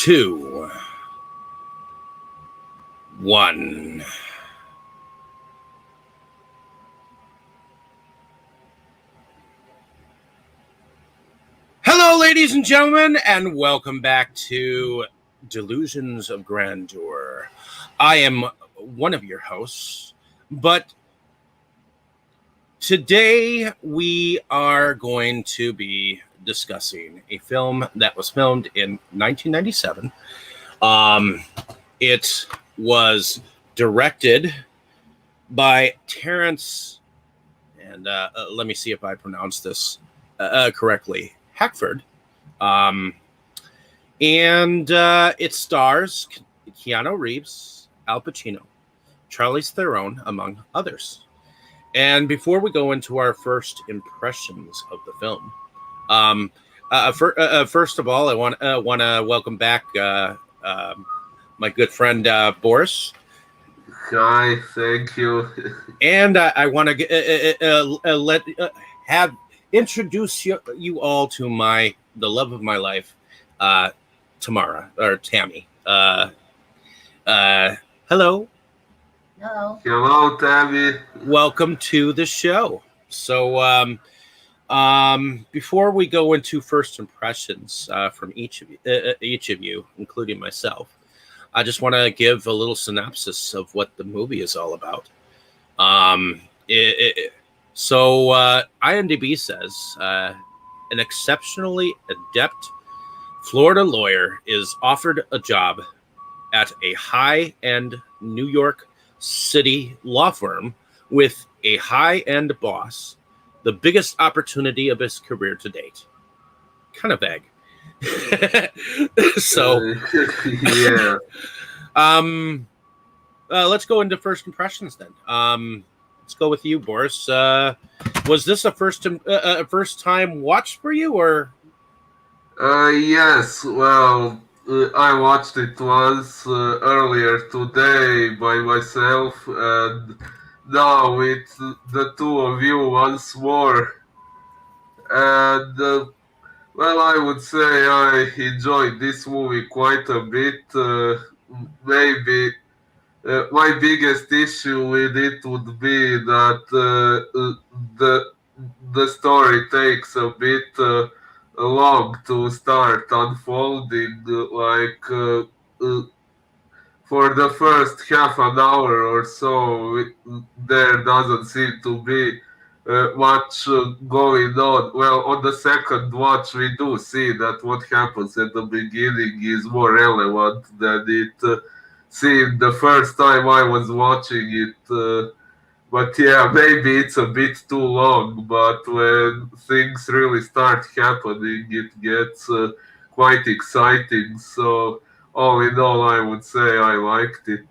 2, 1. Hello, ladies and gentlemen, and welcome back to Delusions of Grandeur. I am one of your hosts, but today we are going to be discussing a film that was filmed in 1997. It was directed by Terrence, and let me see if I pronounce this correctly, Hackford. And it stars Keanu Reeves, Al Pacino, Charlize Theron, among others. And before we go into our first impressions of the film, first of all, I want to welcome back my good friend Boris. Hi, thank you. And I want to introduce you all to the love of my life, Tamara or Tammy. Hello. Hello. Hello, Tammy. Welcome to the show. So, before we go into first impressions from each of you, including myself, I just want to give a little synopsis of what the movie is all about. IMDb says an exceptionally adept Florida lawyer is offered a job at a high-end New York City law firm with a high-end boss, the biggest opportunity of his career to date. Kind of vague. So, yeah. Let's go into first impressions then. Let's go with you, Boris. Was this a first time watch for you, or? Yes. Well, I watched it once earlier today by myself, and now with the two of you once more. And well, I would say I enjoyed this movie quite a bit. Maybe my biggest issue with it would be that the story takes a bit long to start unfolding. For the first half an hour or so, there doesn't seem to be much going on. Well, on the second watch, we do see that what happens at the beginning is more relevant than it seemed the first time I was watching it. But yeah, maybe it's a bit too long, but when things really start happening, it gets quite exciting. So, all in all, I would say I liked it.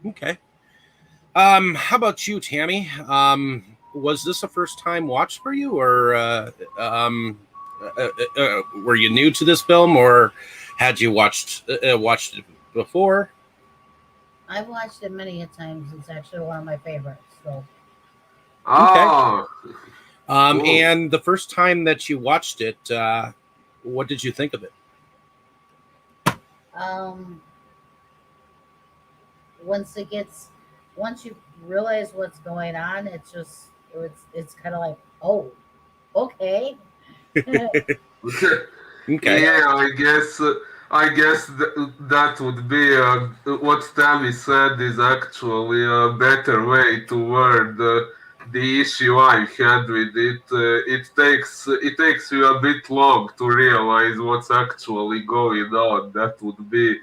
Okay. How about you, Tammy? Was this a first time watch for you, or were you new to this film, or had you watched it before? I've watched it many a times. It's actually one of my favorites. So Oh, cool. And the first time that you watched it, what did you think of it? Once you realize what's going on, it's kind of like, oh, okay. Okay. Yeah, I guess that would be what Tammy said is actually a better way to word the issue I had with it. It takes you a bit long to realize what's actually going on. That would be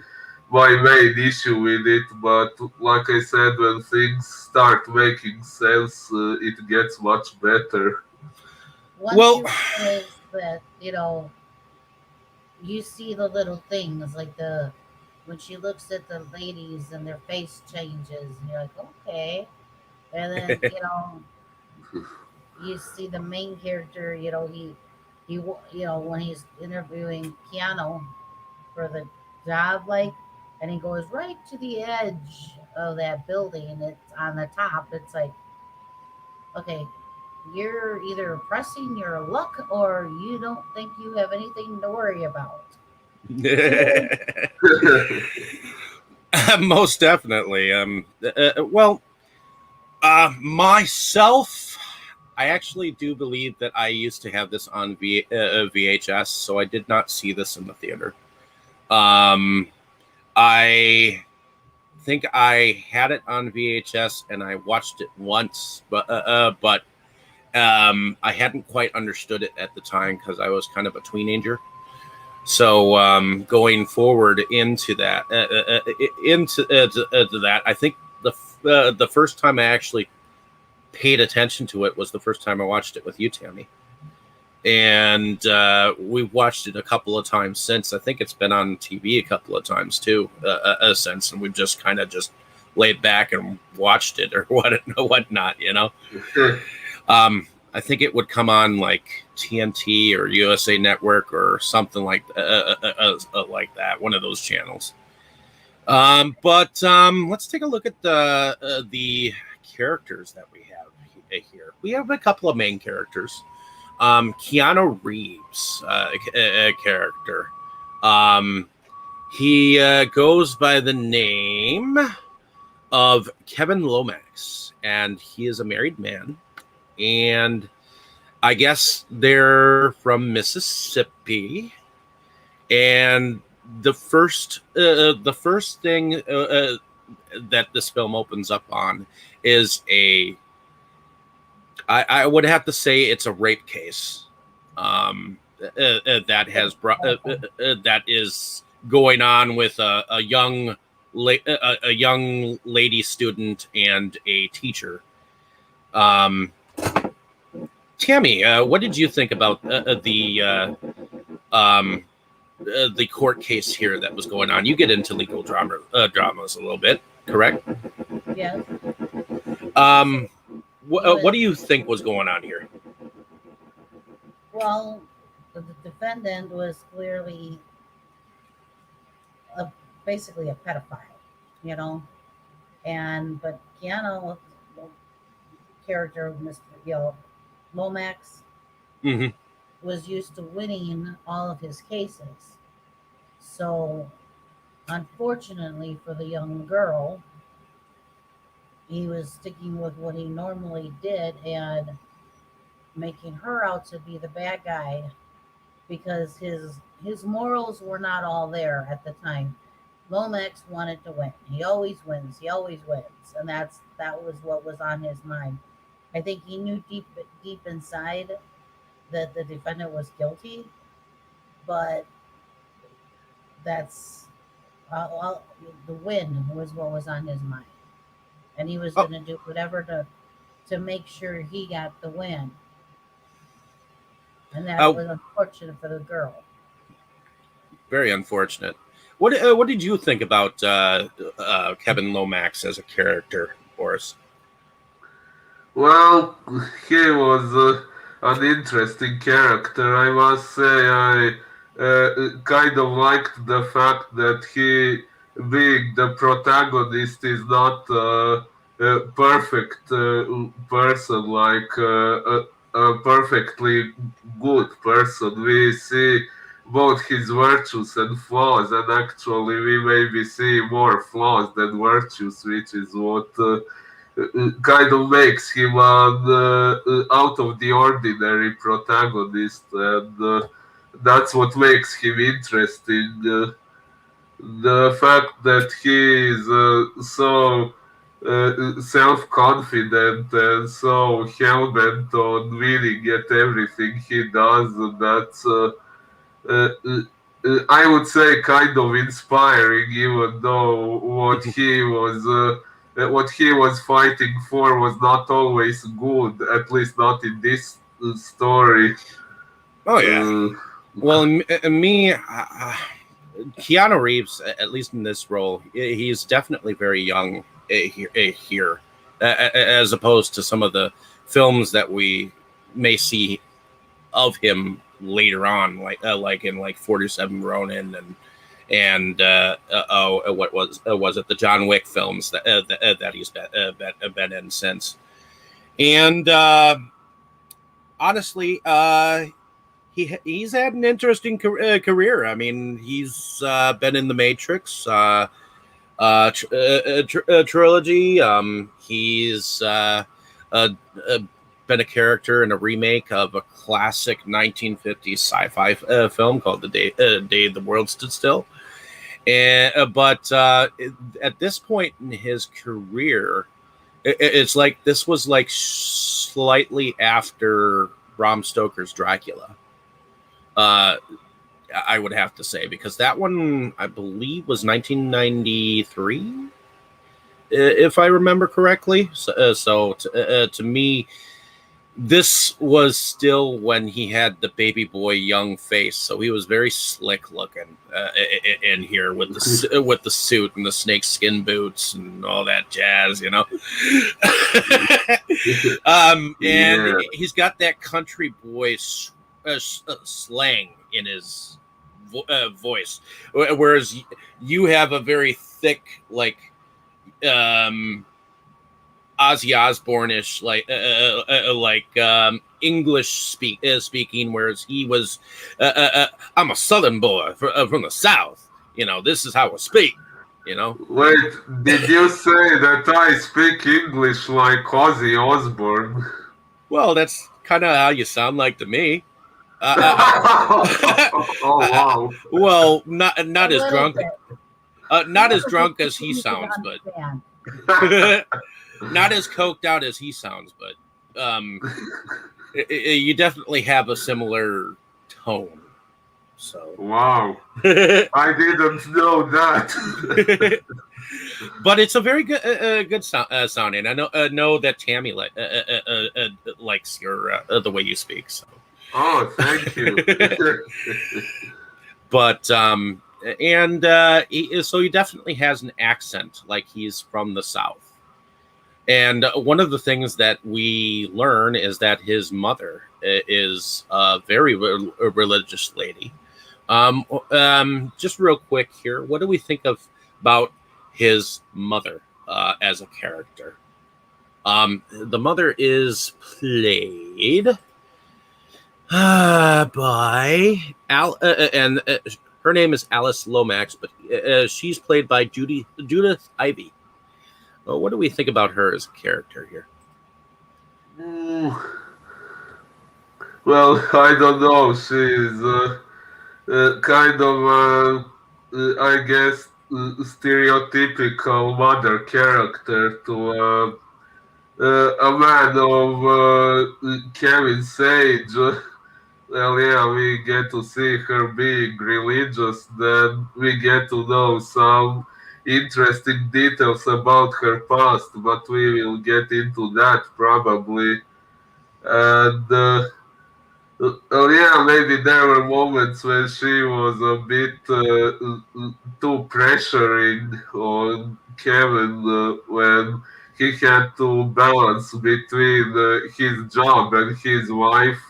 my main issue with it. But like I said, when things start making sense, it gets much better. Once Well- you realize that, you see the little things like when she looks at the ladies and their face changes, and you're like, okay. And then, you see the main character, when he's interviewing Keanu for the job, and he goes right to the edge of that building. It's on the top. It's like, okay, you're either pressing your luck or you don't think you have anything to worry about. Most definitely. Myself, I actually do believe that I used to have this on VHS, so I did not see this in the theater. I think I had it on VHS and I watched it once, but I hadn't quite understood it at the time because I was kind of a teenager. So going forward into that, to that, I think the first time I actually paid attention to it was the first time I watched it with you, Tammy. And we've watched it a couple of times since. I think it's been on TV a couple of times too since, and we've just kind of just laid back and watched it or whatnot, you know. I think it would come on like TNT or USA Network or something like that, one of those channels. But let's take a look at the characters that we have here. We have a couple of main characters. Keanu Reeves, a character. He goes by the name of Kevin Lomax, and he is a married man. And I guess they're from Mississippi. And the first thing that this film opens up on is I would have to say it's a rape case that has that is going on with a young lady student and a teacher. Tammy, what did you think about the court case here that was going on? You get into legal dramas a little bit, correct? Yes. What do you think was going on here? Well, the defendant was clearly basically a pedophile, you know, but Keanu, character, Mr. Lomax, was used to winning all of his cases. So, unfortunately for the young girl, he was sticking with what he normally did and making her out to be the bad guy because his morals were not all there at the time. Lomax wanted to win. He always wins. And that was what was on his mind. I think he knew deep inside that the defendant was guilty, but that's the win was what was on his mind, and he was going to do whatever to make sure he got the win, and that was unfortunate for the girl. Very unfortunate. What did you think about Kevin Lomax as a character, Boris? Well, he was an interesting character. I must say, I kind of liked the fact that he, being the protagonist, is not a perfect person, like a perfectly good person. We see both his virtues and flaws, and actually we maybe see more flaws than virtues, which is what kind of makes him an out of the ordinary protagonist, and that's what makes him interesting. The fact that he is so self-confident and so hell-bent on winning at everything he does, that's uh, I would say kind of inspiring, even though what he was fighting for was not always good, at least not in this story. Oh yeah. Well, me, Keanu Reeves, at least in this role, he's definitely very young here, as opposed to some of the films that we may see of him later on, like in 47 Ronin and what was it, the John Wick films that he's been in since. And honestly, he's had an interesting career. I mean, he's been in the Matrix trilogy. He's uh, uh, been a character in a remake of a classic 1950s sci-fi film called Day the World Stood Still. And but at this point in his career, it's like this was like slightly after Bram Stoker's Dracula. Uh, I would have to say, because that one I believe was 1993, if I remember correctly. To me, this was still when he had the baby boy young face, so he was very slick looking in here with the suit and the snake skin boots and all that jazz, you know. And Yeah. he's got that country boy slang in his voice, whereas you have a very thick, like Ozzy Osbourne-ish, English speaking, whereas he was, I'm a Southern boy from the South. You know, this is how I speak. You know. Wait, did you say that I speak English like Ozzy Osbourne? Well, that's kind of how you sound like to me. Oh wow! Well, not A as little drunk, bit. not as Just drunk as so he you can sounds, but understand. not as coked out as he sounds, but you definitely have a similar tone. So Wow, but I didn't know that. it's a very good sounding. I know that Tammy likes your the way you speak. So, Oh, thank you. but so he definitely has an accent, like he's from the South. And one of the things that we learn is that his mother is a very religious lady. Just real quick here, what do we think about his mother as a character? The mother is played by and her name is Alice Lomax, but she's played by Judith Ivey. What do we think about her as a character here? Mm, well, I don't know. She's kind of, I guess, stereotypical mother character to a man of Kevin's age. Well, yeah, we get to see her being religious, then we get to know some interesting details about her past, but we will get into that probably. And oh yeah, maybe there were moments when she was a bit too pressuring on Kevin when he had to balance between his job and his wife,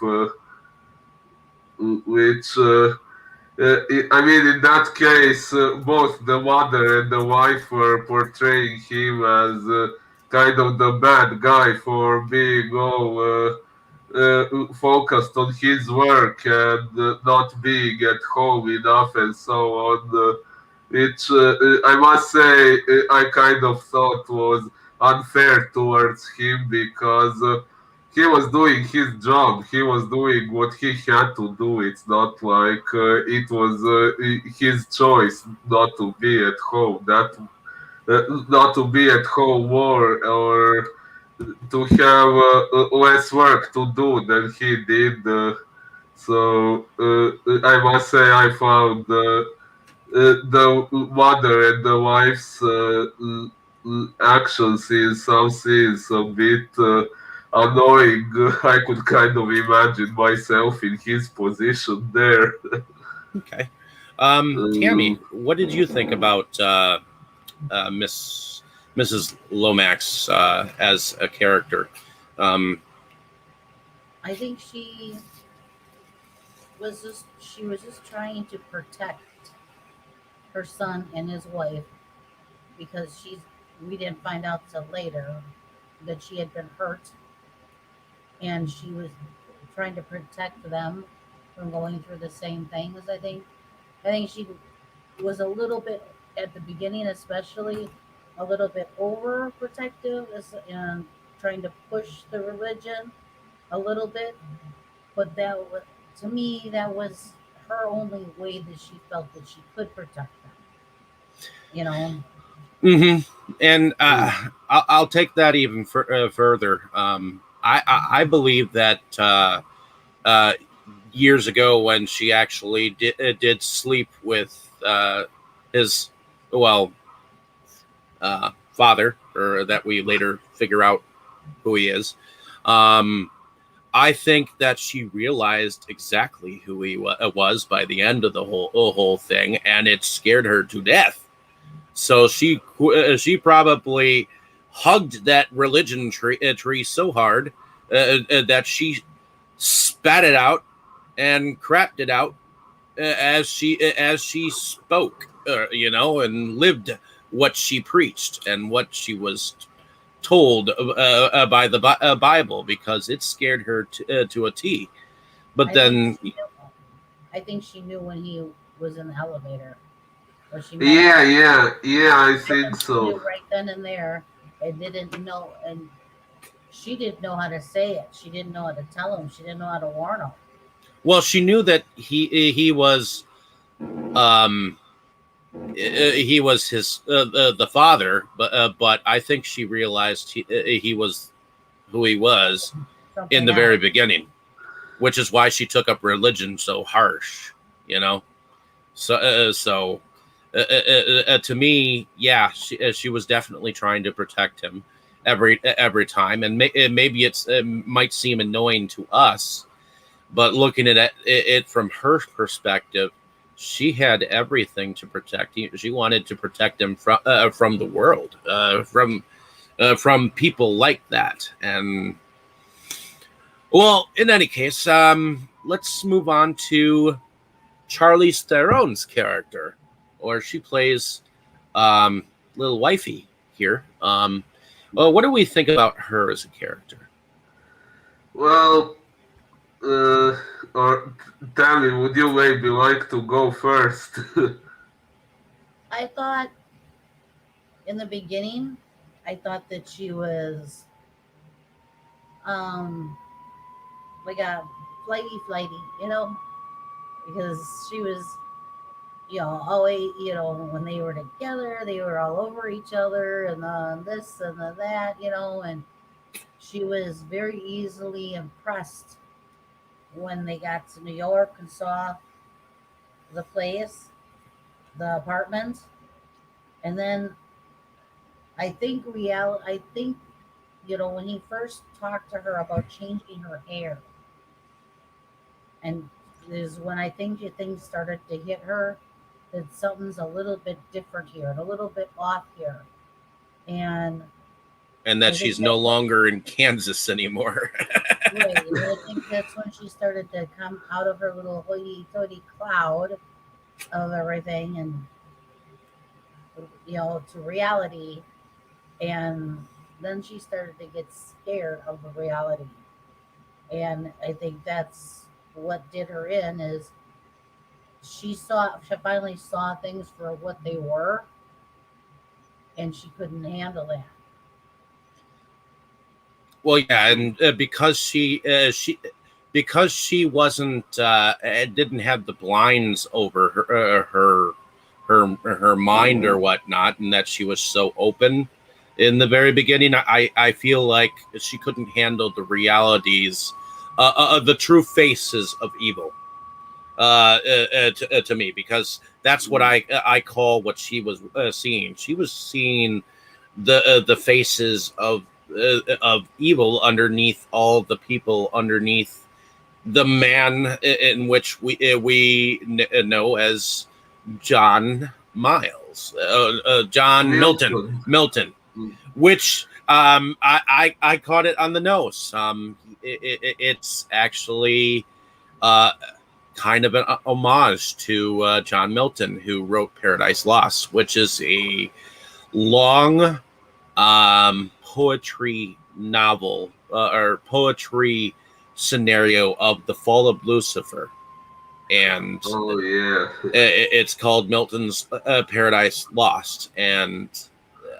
which I mean, in that case, both the mother and the wife were portraying him as kind of the bad guy for being all focused on his work and not being at home enough and so on, which I must say I kind of thought was unfair towards him because he was doing his job. He was doing what he had to do. It's not like it was his choice not to be at home. Not to be at home more or to have less work to do than he did. I must say I found the mother and the wife's actions in some scenes a bit annoying. I could kind of imagine myself in his position there. Okay. Um, Tammy, what did you think about Mrs. Lomax as a character? Um, I think she was just trying to protect her son and his wife because we didn't find out till later that she had been hurt and she was trying to protect them from going through the same things. I think she was a little bit at the beginning, especially a little bit overprotective and trying to push the religion a little bit. But that was, to me, that was her only way that she felt that she could protect them. You know, And I'll take that even further. I believe that uh, years ago when she actually did sleep with his, well, father, or that we later figure out who he is. Um, I think that she realized exactly who he was by the end of the whole thing, and it scared her to death. So she probably hugged that religion tree so hard that she spat it out and crapped it out as she spoke, and lived what she preached and what she was told by the Bible, because it scared her to a T. But I think then, she knew. I think she knew when he was in the elevator, or she met him. Yeah, yeah, yeah, I I think think she knew so. right then and there, and didn't know, and she didn't know how to say it. She didn't know how to tell him. She didn't know how to warn him. well, she knew that he was um he was his the father, but I think she realized he was who he was in Something the very else. beginning, which is why she took up religion so harsh, you know. So to me, yeah, she was definitely trying to protect him every time, and maybe it might seem annoying to us, but looking at it from her perspective, she had everything to protect. She wanted to protect him from the world, from people like that. And well, in any case, let's move on to Charlie Theron's character, or she plays um, little wifey here. Well, what do we think about her as a character? Well, uh, or Tammy, would you maybe like to go first? I thought in the beginning, I thought that she was um like a flighty, because she was, always, when they were together, they were all over each other and this and that, and she was very easily impressed when they got to New York and saw the place, the apartment, and then I think, when he first talked to her about changing her hair, and is when I think things started to hit her that something's a little bit different here and a little bit off here, and And that I think she's no that's what. longer in Kansas anymore. Right, and I think that's when she started to come out of her little hoity-toity cloud of everything, and to reality, and then she started to get scared of the reality, and I think that's what did her in is she finally saw things for what they were, and she couldn't handle that. Well, yeah, and because she wasn't didn't have the blinds over her mind or whatnot, and that she was so open in the very beginning. I feel like she couldn't handle the realities, the true faces of evil. To me, because that's what I call what she was seeing. She was seeing the faces of evil underneath all the people, underneath the man in which we know as John Miles, John Milton. Milton, which I caught it on the nose. It's actually uh, kind of an homage to John Milton, who wrote Paradise Lost, which is a long poetry novel or poetry scenario of the fall of Lucifer. and Oh yeah. it's called Milton's Paradise Lost, and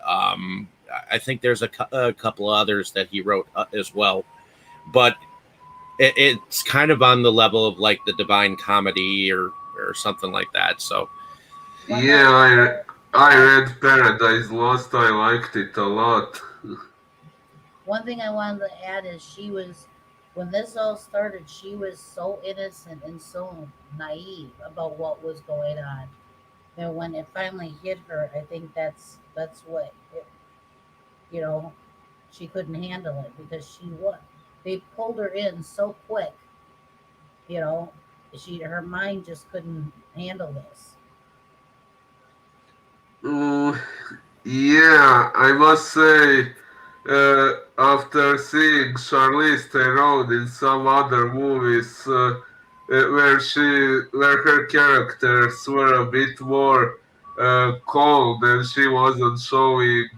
I think there's a couple others that he wrote as well, but it's kind of on the level of like the Divine Comedy or something like that. So Yeah, I read Paradise Lost. I liked it a lot. one thing I wanted to add is when this all started, she was so innocent and so naive about what was going on. And when it finally hit her, I think that's what you know she couldn't handle it because they pulled her in so quick. You know, her mind just couldn't handle this. Mm, yeah, I must say, after seeing Charlize Theron in some other movies, where her characters were a bit more cold and she wasn't showing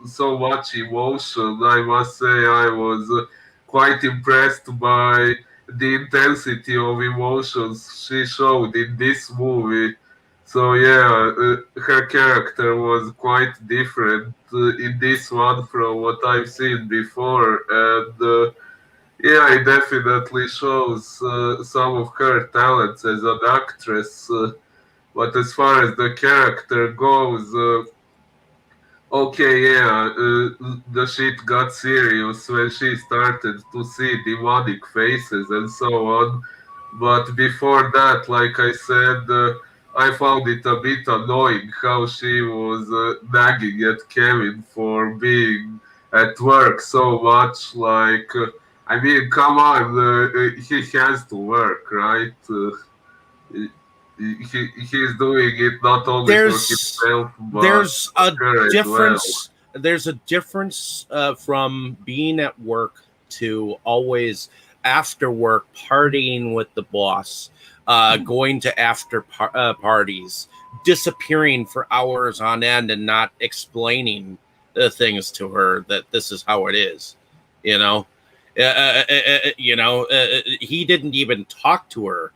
so much emotion, I must say I was quite impressed by the intensity of emotions she showed in this movie. So yeah, her character was quite different in this one from what I've seen before, and yeah, it definitely shows some of her talents as an actress. But as far as the character goes, okay, yeah, the shit got serious when she started to see demonic faces and so on. But before that, like I said, I found it a bit annoying how she was nagging at Kevin for being at work so much. Like, I mean, come on, he has to work, right? He's doing it not only for there's himself, but there's for a her as well. difference from being at work to always after work partying with the boss, going to parties, disappearing for hours on end and not explaining the things to her that this is how it is, you know. He didn't even talk to her,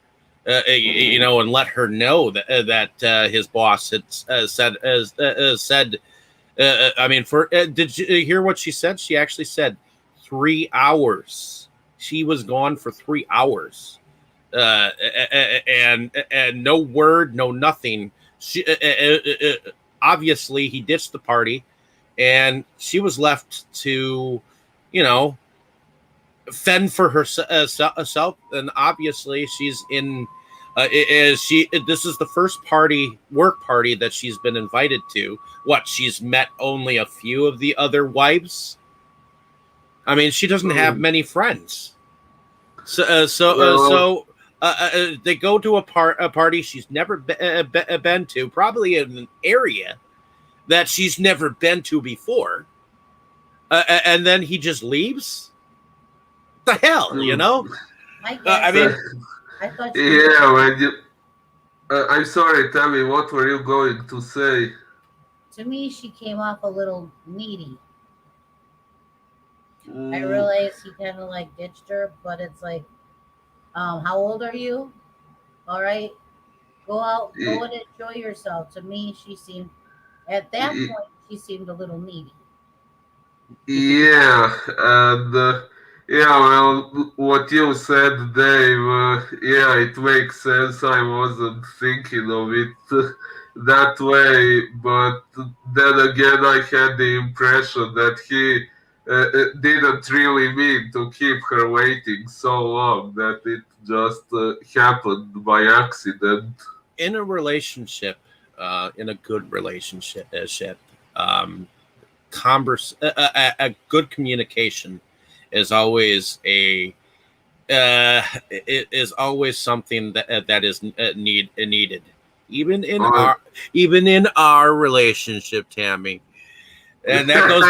and let her know that his boss had said. I mean, did you hear what she said? She actually said 3 hours. She was gone for 3 hours, and no word, no nothing. She obviously he ditched the party, and she was left to, you know, fend for herself. And obviously she's in is she this is the first work party that she's been invited to. What, she's met only a few of the other wives? I mean, she doesn't have Mm, many friends. well, They go to a party she's never been to, probably in an area that she's never been to before, and then he just leaves. What the hell, you mm, know? I I guess mean, I thought she was yeah, when you, I'm sorry, Tammy, what were you going to say? to me she came off a little needy. I Mm, realized he kind of like ditched her, but it's like, how old are you? All right, go out, go y- and enjoy yourself. To me, she seemed at that y- point she seemed a little needy. yeah, and yeah, well, what you said, Dave, yeah, it makes sense. I wasn't thinking of it that way, but then again, I had the impression that he didn't really mean to keep her waiting so long, that it just happened by accident. in a relationship, in a good relationship, um, a good communication is always is always something that is needed, even in Oh, our relationship, Tammy, and that goes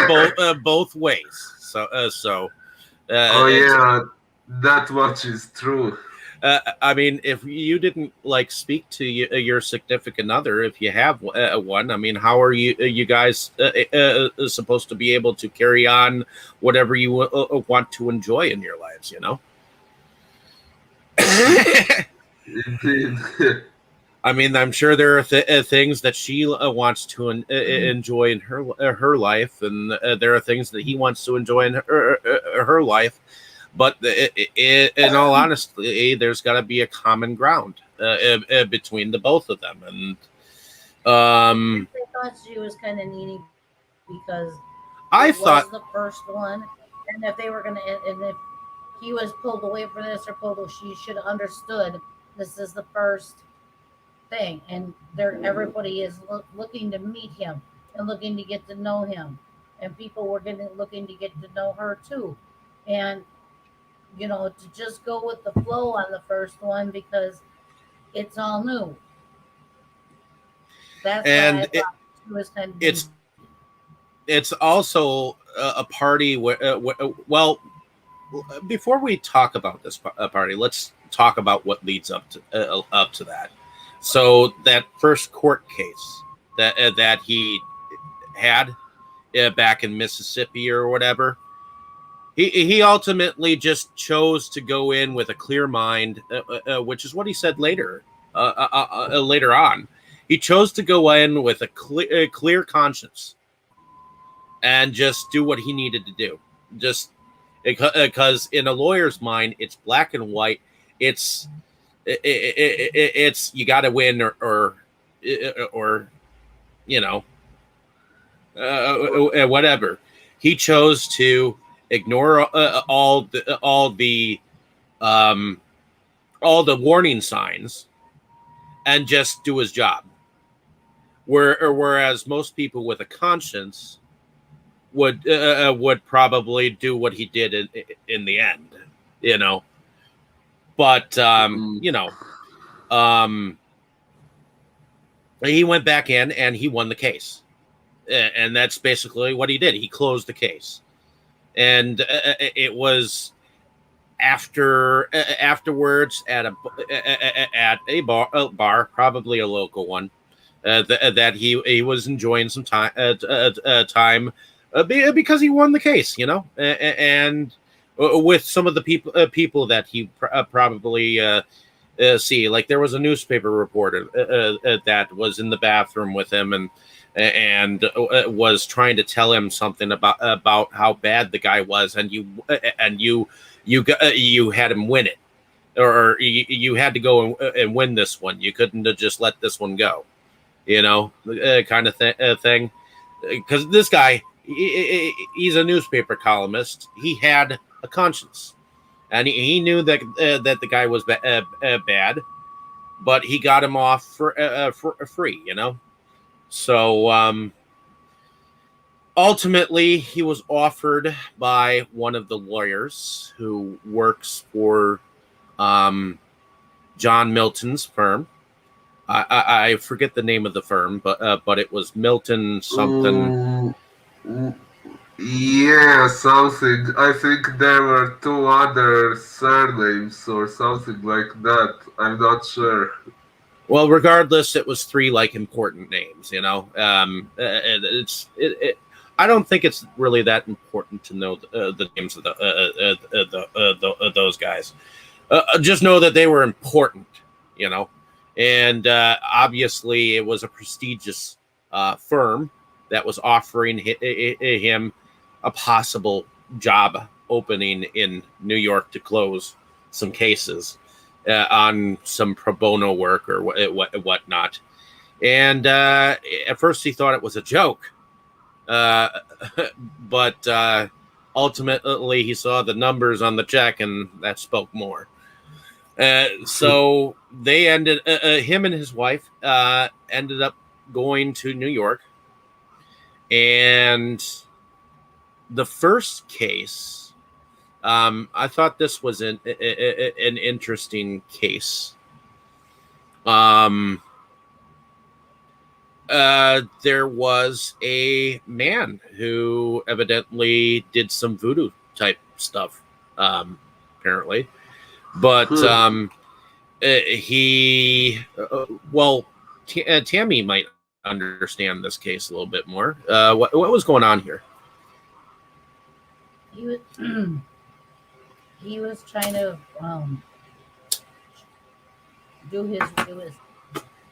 both ways. oh It's yeah, that much is true. I mean, if you didn't like speak to your significant other, if you have one, I mean, how are you guys supposed to be able to carry on whatever you want to enjoy in your lives? You know. Indeed. I mean, I'm sure there are things that she wants to enjoy in her life, and there are things that he wants to enjoy in her life. But in all honesty, there's got to be a common ground between the both of them, and I thought she was kind of needy because I it was thought, the first one, and if they were gonna, and if he was pulled away from this or pulled, she should have understood this is the first thing, and there everybody is looking to meet him and looking to get to know him, and people were looking to get to know her too, and to just go with the flow on the first one because it's all new. That's why I and thought she was kind of needy. it's also a party where, well, before we talk about this party, let's talk about what leads up to that. So that first court case that he had back in Mississippi or whatever, he ultimately just chose to go in with a clear mind, which is what he said later. Later on, he chose to go in with a clear conscience and just do what he needed to do. Just because in a lawyer's mind, it's black and white. It's you got to win or you know whatever. He chose to ignore um, all the warning signs and just do his job. Whereas most people with a conscience would probably do what he did in the end, you know. But he went back in and he won the case, and that's basically what he did. He closed the case, and it was afterwards at a bar, probably a local one, that he was enjoying some time because he won the case, and with some of the people that he probably see. Like there was a newspaper reporter that was in the bathroom with him and was trying to tell him something about how bad the guy was, and you had him win it, or you had to go and win this one. You couldn't have just let this one go, kind of thing. Because this guy, he's a newspaper columnist. He had a conscience, and he knew that the guy was bad, but he got him off for free, So ultimately, he was offered by one of the lawyers who works for John Milton's firm. I forget the name of the firm, but it was Milton something. Yeah, something. I think there were two other surnames or something like that. I'm not sure. Well, regardless, it was three important names. I don't think it's really that important to know the names of those guys. Just know that they were important. And obviously it was a prestigious firm that was offering him a possible job opening in New York to close some cases on some pro bono work or whatnot. And at first he thought it was a joke, but ultimately he saw the numbers on the check and that spoke more. So they him and his wife ended up going to New York, and the first case, I thought this was an interesting case. There was a man who evidently did some voodoo type stuff, apparently. But Tammy might understand this case a little bit more. What was going on here? He was he was trying to do his. It was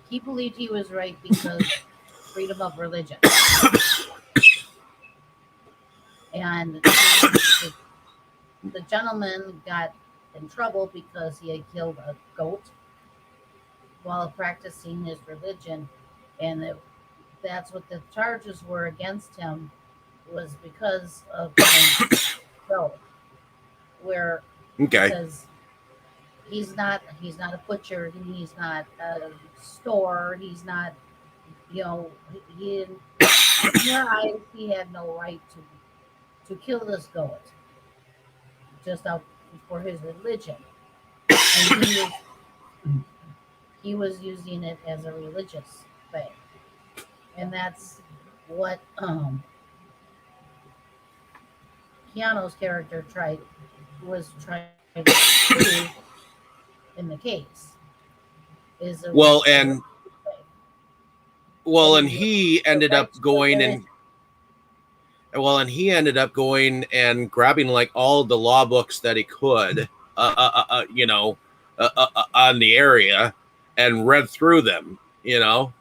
he believed he was right because freedom of religion, and the gentleman got in trouble because he had killed a goat while practicing his religion, and that's what the charges were against him was because of killing a goat. Where Okay. because he's not a butcher, he's not a store, he's not he in their eyes he had no right to kill this goat just out for his religion, and he was using it as a religious thing, and that's what Keanu's character was trying to prove in the case is a Well, religious and thing. well, That and he was he the ended right up to kill going religion. and grabbing like all the law books that he could, on the area, and read through them. And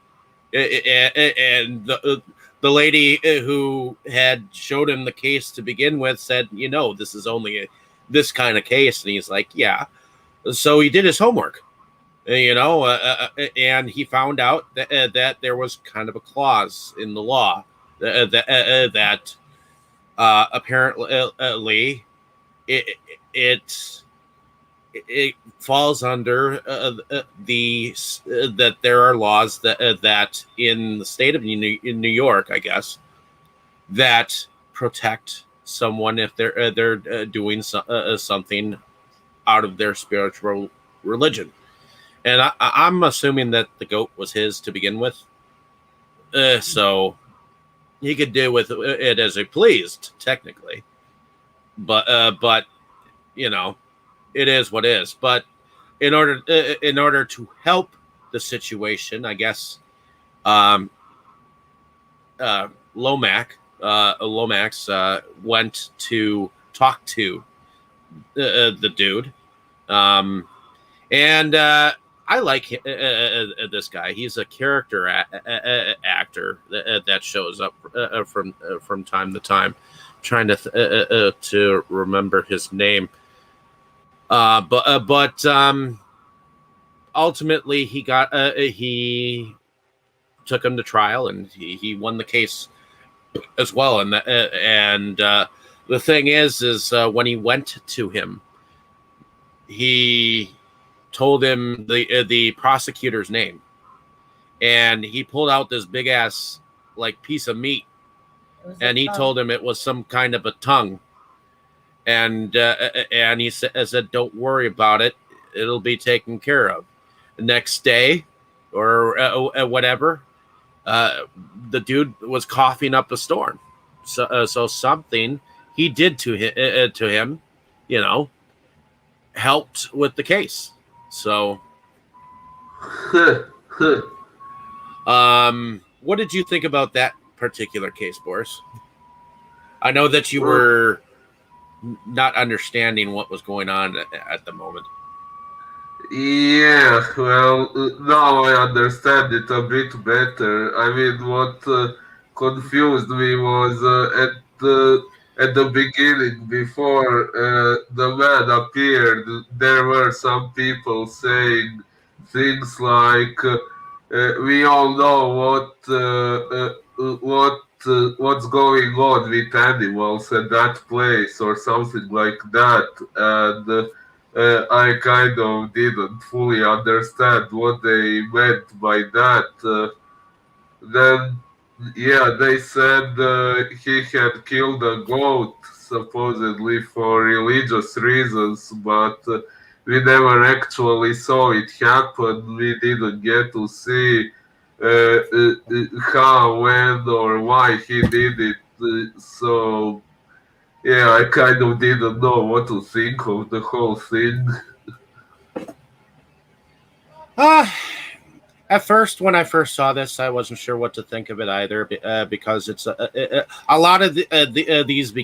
the lady who had showed him the case to begin with said, this is only this kind of case, and he's like, yeah. So he did his homework, and he found out that there was kind of a clause in the law that apparently it it falls under that there are laws that in the state of in New York, I guess, that protect someone if they're doing something out of their spiritual religion. And I'm assuming that the goat was his to begin with, so he could do with it as he pleased, technically. But it is what it is. But in order to help the situation, I guess, um, Lomax went to talk to the dude, and I like this guy. He's a character actor that shows up from time to time. I'm trying to remember his name. But ultimately he took him to trial, and he won the case as well. And the thing is when he went to him, he told him the prosecutor's name, and he pulled out this big ass like piece of meat, and he told him it was some kind of a tongue. And he said, "Don't worry about it; it'll be taken care of." The next day, or whatever, the dude was coughing up a storm. So something he did to him, helped with the case. So, what did you think about that particular case, Boris? I know that you were not understanding what was going on at the moment. Yeah, well, now I understand it a bit better. I mean, what confused me was at the beginning, before the man appeared, there were some people saying things like, "We all know what's going on with animals at that place," or something like that, and. I kind of didn't fully understand what they meant by that. Then, yeah, they said he had killed a goat, supposedly for religious reasons, but we never actually saw it happen. We didn't get to see how, when, or why he did it. So, yeah, I kind of didn't know what to think of the whole thing. At first, when I first saw this, I wasn't sure what to think of it either, because it's a lot of this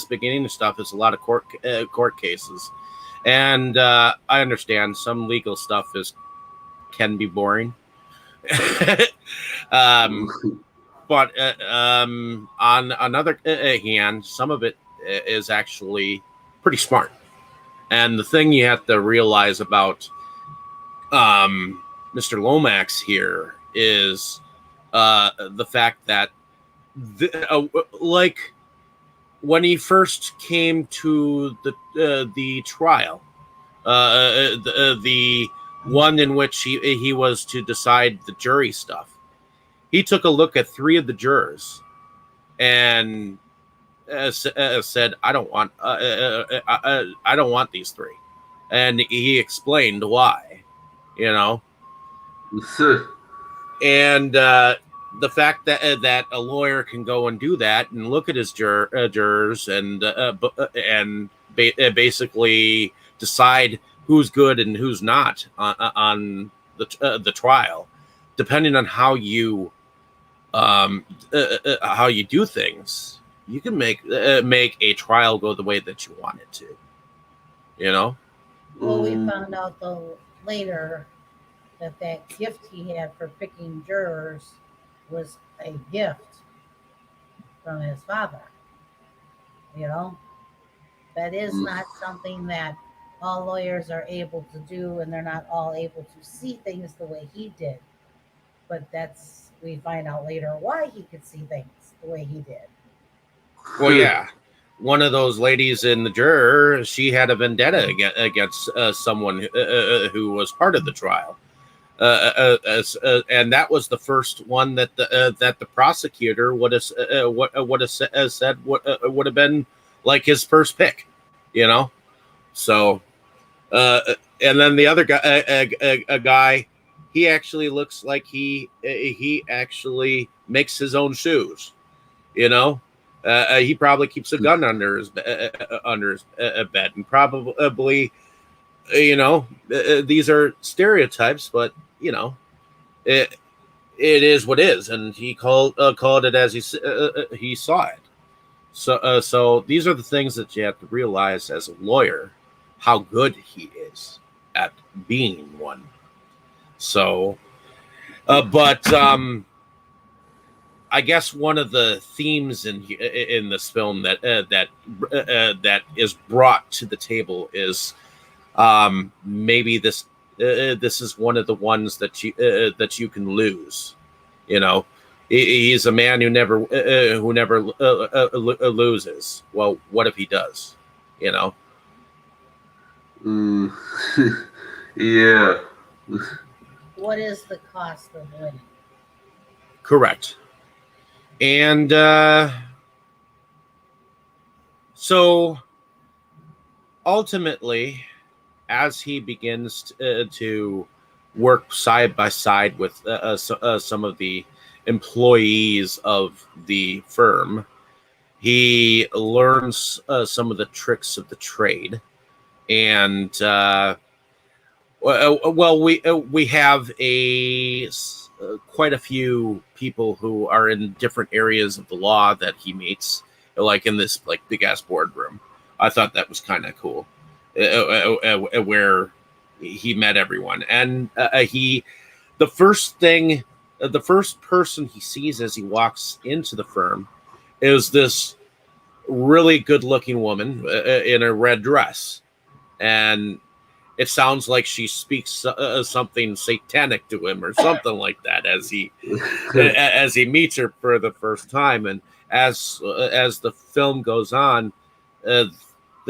beginning stuff is a lot of court cases, and I understand some legal stuff is can be boring. um, but on another hand, some of it is actually pretty smart. And the thing you have to realize about Mr. Lomax here is the fact that like when he first came to the trial, the one in which he was to decide the jury stuff, he took a look at 3 of the jurors and said, "I don't want I don't want these 3," and he explained why, you know. And the fact that a lawyer can go and do that and look at his jurors and basically decide who's good and who's not on the trial, depending on how you do things, you can make a trial go the way that you want it to. You know. Well, we found out though later that gift he had for picking jurors was a gift from his father. You know, that is not something that all lawyers are able to do, and they're not all able to see things the way he did. But we find out later why he could see things the way he did. Well, yeah. One of those ladies in the juror, she had a vendetta against someone who was part of the trial. And that was the first one that the prosecutor would have said would have been like his first pick, you know. So, and then the other guy, a guy, he actually looks like he actually makes his own shoes, you know. He probably keeps a gun under his bed and probably. You know, these are stereotypes, but you know, it is what is, and he called it as he saw it. So these are the things that you have to realize as a lawyer, how good he is at being one. So, but I guess one of the themes in this film that is brought to the table is. Maybe this is one of the ones that you can lose. You know, he's a man who never loses. Well, what if he does? You know. Yeah. What is the cost of winning? Correct. And so ultimately, as he begins to work side by side with some of the employees of the firm, he learns some of the tricks of the trade. And well, we have quite a few people who are in different areas of the law that he meets, like in this big ass boardroom. I thought that was kind of cool. Where he met everyone, and the first person he sees as he walks into the firm is this really good-looking woman in a red dress, and it sounds like she speaks something satanic to him or something like that as he meets her for the first time, and as the film goes on, the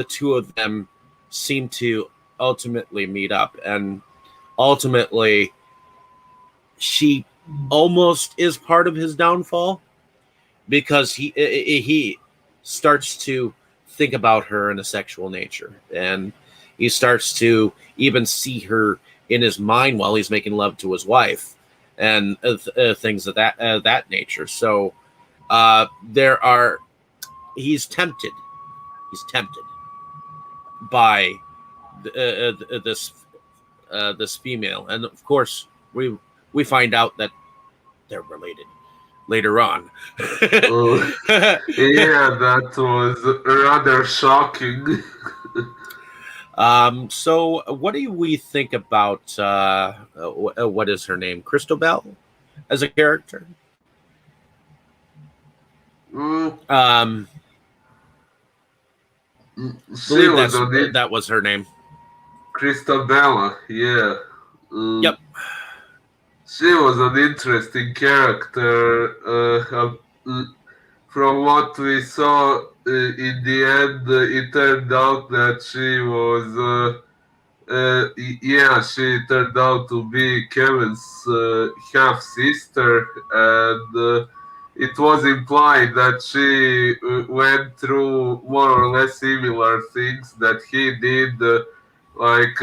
two of them seem to ultimately meet up, and ultimately she almost is part of his downfall because he starts to think about her in a sexual nature, and he starts to even see her in his mind while he's making love to his wife and things of that nature. So he's tempted by this female, and of course we find out that they're related later on. Yeah, that was rather shocking. So what do we think about what is her name? Christobel as a character? Mm, Um, she believe was on it. that was her name. Christabella, yeah. Mm, Yep. she was an interesting character. From what we saw, in the end, it turned out that she was. Yeah, she turned out to be Kevin's half sister, and it was implied that she went through more or less similar things that he did, like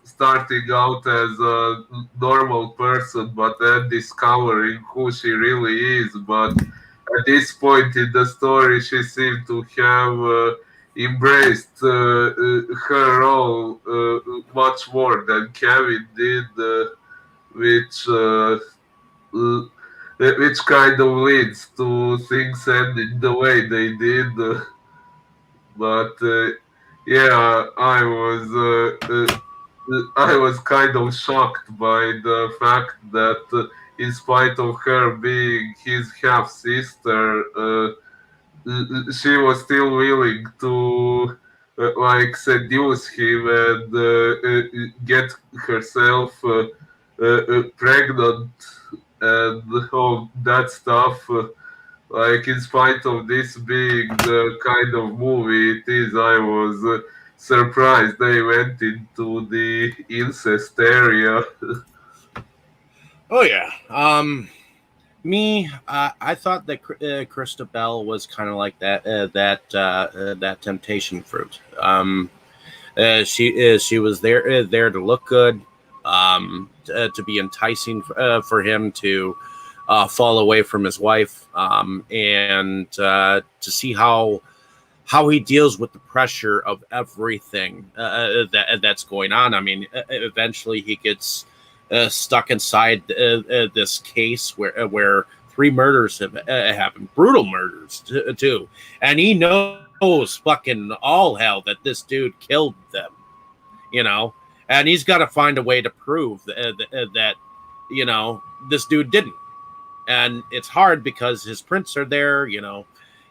starting out as a normal person, but then discovering who she really is. But at this point in the story, she seemed to have embraced her role much more than Kevin did, which uh, which kind of leads to things ending the way they did. But yeah, I was kind of shocked by the fact that, in spite of her being his half sister, she was still willing to like seduce him and get herself pregnant and all that stuff. Like, in spite of this being the kind of movie it is, I was surprised they went into the incest area. Oh yeah. Me, I thought that Christabel was kind of like that temptation fruit. She was there to look good, to be enticing for him to fall away from his wife, and to see how he deals with the pressure of everything that's going on. I mean, eventually he gets stuck inside this case where three murders have happened, brutal murders too, and he knows fucking all hell that this dude killed them, you know, and he's got to find a way to prove that this dude didn't, and it's hard because his prints are there,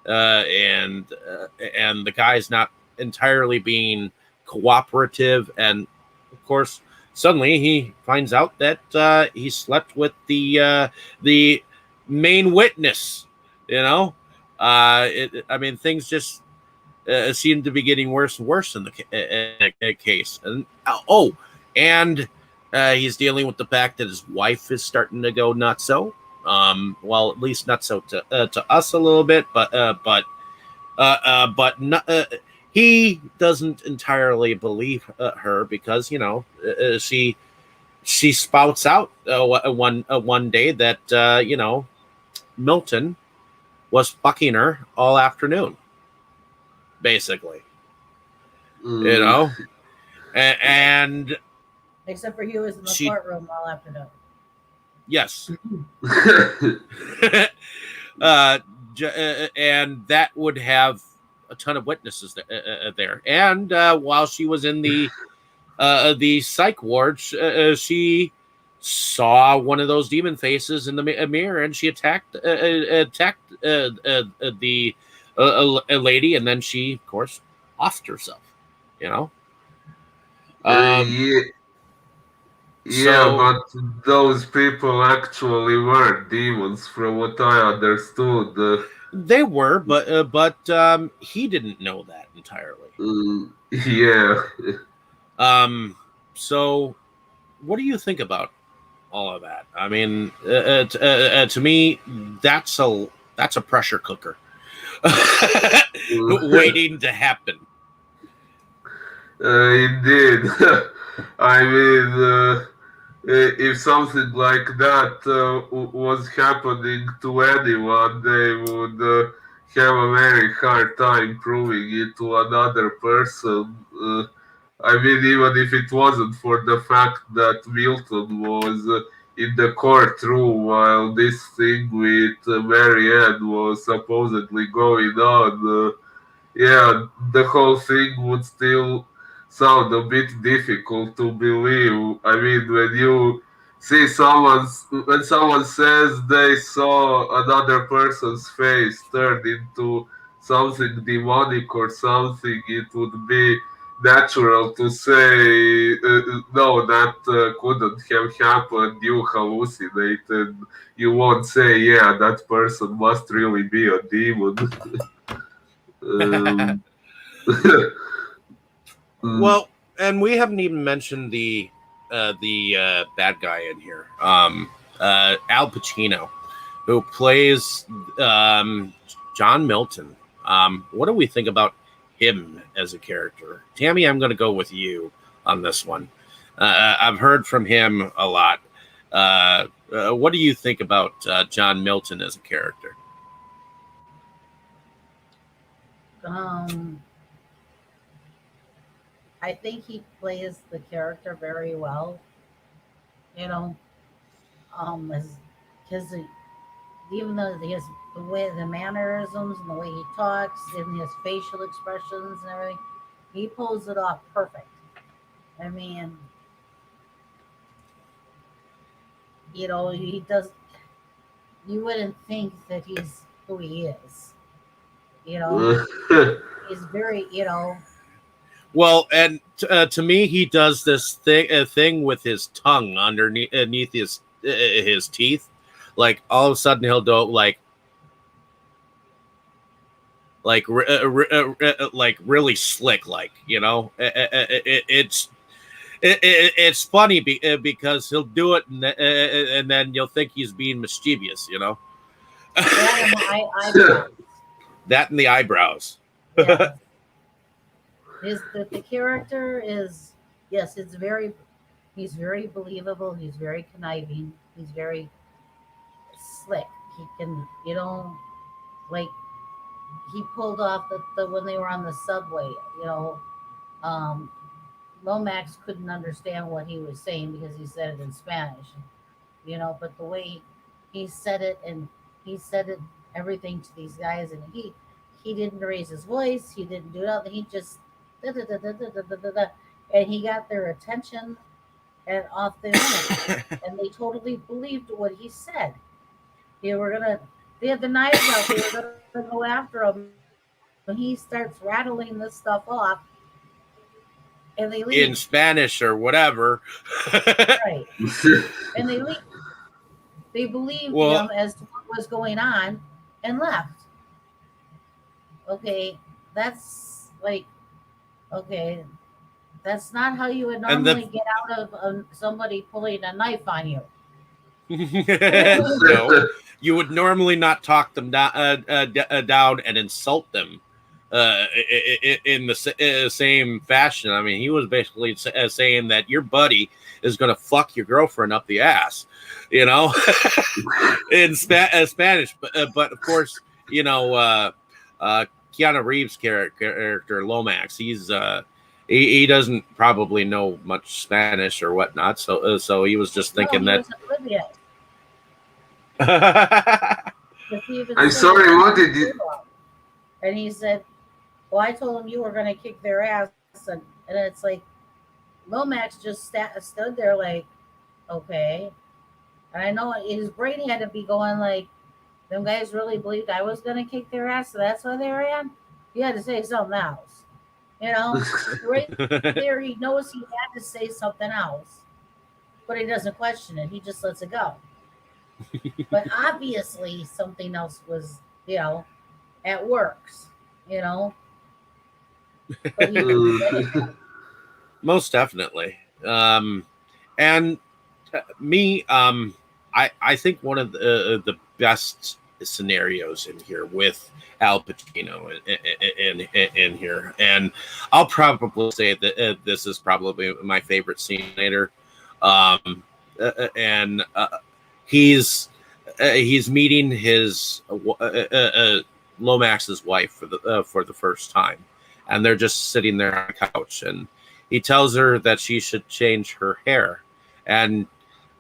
and the guy's not entirely being cooperative, and of course, suddenly he finds out that he slept with the main witness. You know, I mean, things just seem to be getting worse and worse in the case, and and he's dealing with the fact that his wife is starting to go nuts. So, well, at least not so to us a little bit, but not, he doesn't entirely believe her because she spouts out one day that Milton was fucking her all afternoon, basically, Mm. and Except for he was in the she courtroom all afternoon. yes. And that would have a ton of witnesses there. And while she was in the psych ward, she saw one of those demon faces in the mirror, and she attacked the a lady, and then she, of course, offed herself. You know. Yeah, yeah, So but those people actually were demons, from what I understood. they were, but he didn't know that entirely. Yeah. Um, so what do you think about all of that? I mean, to me, that's a pressure cooker waiting to happen. Indeed. I mean, if something like that was happening to anyone, they would have a very hard time proving it to another person. I mean, even if it wasn't for the fact that Milton was in the courtroom while this thing with Marianne was supposedly going on, yeah, the whole thing would still sound a bit difficult to believe. I mean, when you see when someone says they saw another person's face turned into something demonic or something, it would be natural to say, no, that couldn't have happened. You hallucinated. You won't say, yeah, that person must really be a demon. um, mm, Well, and we haven't even mentioned the bad guy in here, Al Pacino, who plays John Milton. What do we think about him as a character? Tammy, I'm going to go with you on this one. I've heard from him a lot. What do you think about John Milton as a character? I think he plays the character very well. You know, because even though his the way the mannerisms and the way he talks and his facial expressions and everything, he pulls it off perfect. I mean, he does. You wouldn't think that he's who he is. You know, he's very. Well, and to me, he does this thing with his tongue underneath his teeth. Like all of a sudden, he'll do like really slick, it's funny because he'll do it and then you'll think he's being mischievous, That and the eyebrows. That and the eyebrows. Yeah. The character is, yes, he's very believable. He's very conniving. He's very slick. He can, like he pulled off the when they were on the subway. Um, Lomax couldn't understand what he was saying because he said it in Spanish. But the way he said it, and he said it everything to these guys, and he didn't raise his voice. He didn't do nothing. He just da, da, da, da, da, da, da, da, da, and he got their attention, and off they went. And they totally believed what he said. They had the knives out. They were gonna go after him. When he starts rattling this stuff off, and they leave in Spanish or whatever. right, and they leave. They believed him as to what was going on and left. Okay, that's that's not how you would normally get out of somebody pulling a knife on you. No, you would normally not talk them down and insult them in the same fashion. I mean, he was basically saying that your buddy is going to fuck your girlfriend up the ass, in Spanish. But of course, Keanu Reeves' character Lomax, he doesn't probably know much Spanish or whatnot, so he was just thinking that. I'm sorry, what did you? And he said, "Well, I told him you were going to kick their ass," and it's like Lomax just stood there like, okay. And I know his brain had to be going like, them guys really believed I was going to kick their ass, so that's why they ran. You had to say something else. Right there, he knows he had to say something else, but he doesn't question it. He just lets it go. But obviously, something else was, at works, But most definitely. And me, I think one of the best scenarios in here with Al Pacino in here, and I'll probably say that this is probably my favorite scene later. And he's meeting his Lomax's wife for the first time, and they're just sitting there on the couch, and he tells her that she should change her hair, and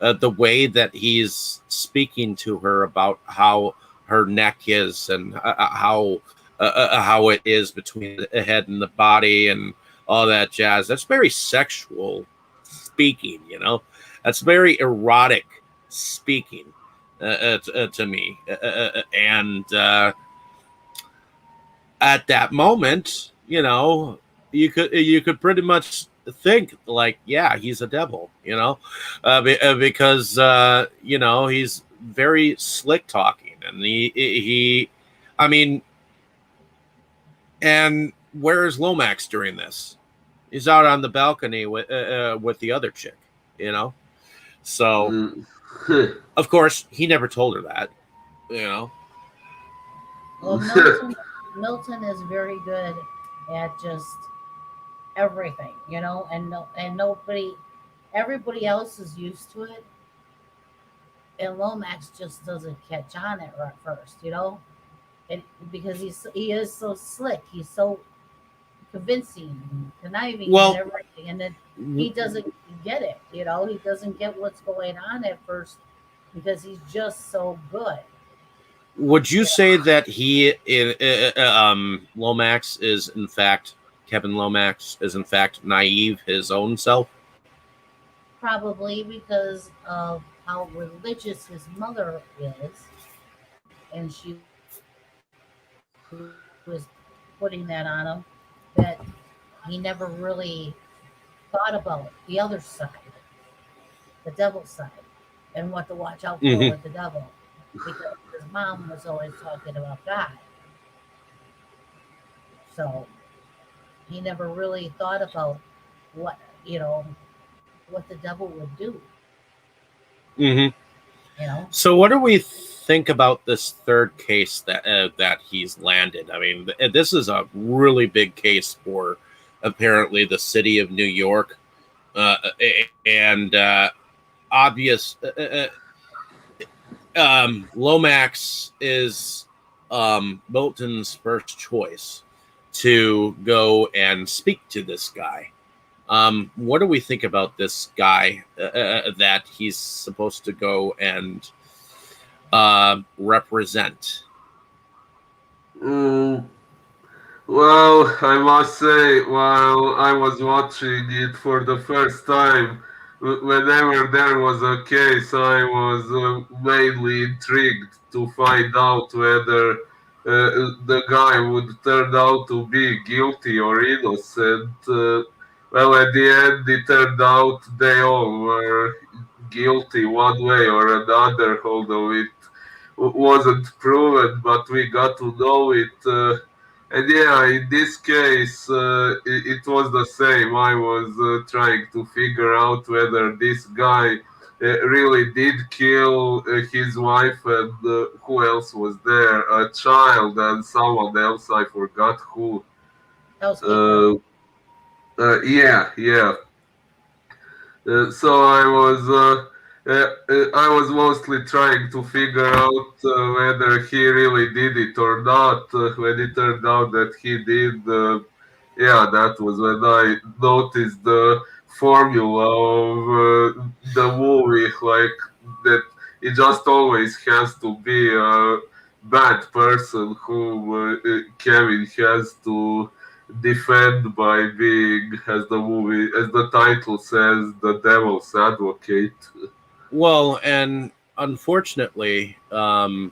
the way that he's speaking to her about how her neck is and how it is between the head and the body, and all that jazz. That's very sexual speaking, you know. That's very erotic speaking to me. And at that moment, you know, you could pretty much think like, yeah, he's a devil, you know, because you know, he's very slick talking, and I mean, and where's Lomax during this? He's out on the balcony with the other chick, you know. So Mm. of course he never told her that, you know. Well, Milton is very good at just everything, you know, and no, and nobody, everybody else is used to it, and Lomax just doesn't catch on at first, you know, and because he is so slick, he's so convincing and conniving and Well, everything, and then he doesn't get it, you know, he doesn't get what's going on at first because he's just so good. would you Yeah, say that Lomax is in fact Kevin Lomax is in fact naive his own self? probably because of how religious his mother is, and she was putting that on him, that he never really thought about the other side, the devil's side, and what to watch out for with the Mm-hmm. devil, because his mom was always talking about God. So he never really thought about what, you know, what the devil would do, Mm-hmm. you know. So, what do we think about this third case that he's landed? I mean, this is a really big case for apparently the city of New York, and obvious. Lomax is Milton's first choice to go and speak to this guy. What do we think about this guy that he's supposed to go and represent? Mm, well, I must say, while I was watching it for the first time, whenever there was a case, I was mainly intrigued to find out whether the guy would turn out to be guilty or innocent. Well, at the end, it turned out they all were guilty one way or another, although it wasn't proven, but we got to know it. And yeah, in this case, it was the same. I was trying to figure out whether this guy really did kill his wife and who else was there? A child and someone else. I forgot who. Housekeeper. Uh, yeah, yeah. So I was mostly trying to figure out whether he really did it or not. When it turned out that he did, yeah, that was when I noticed the formula of the movie, like that it just always has to be a bad person whom Kevin has to defend by being, as the movie, as the title says, the devil's advocate. Well, and unfortunately, a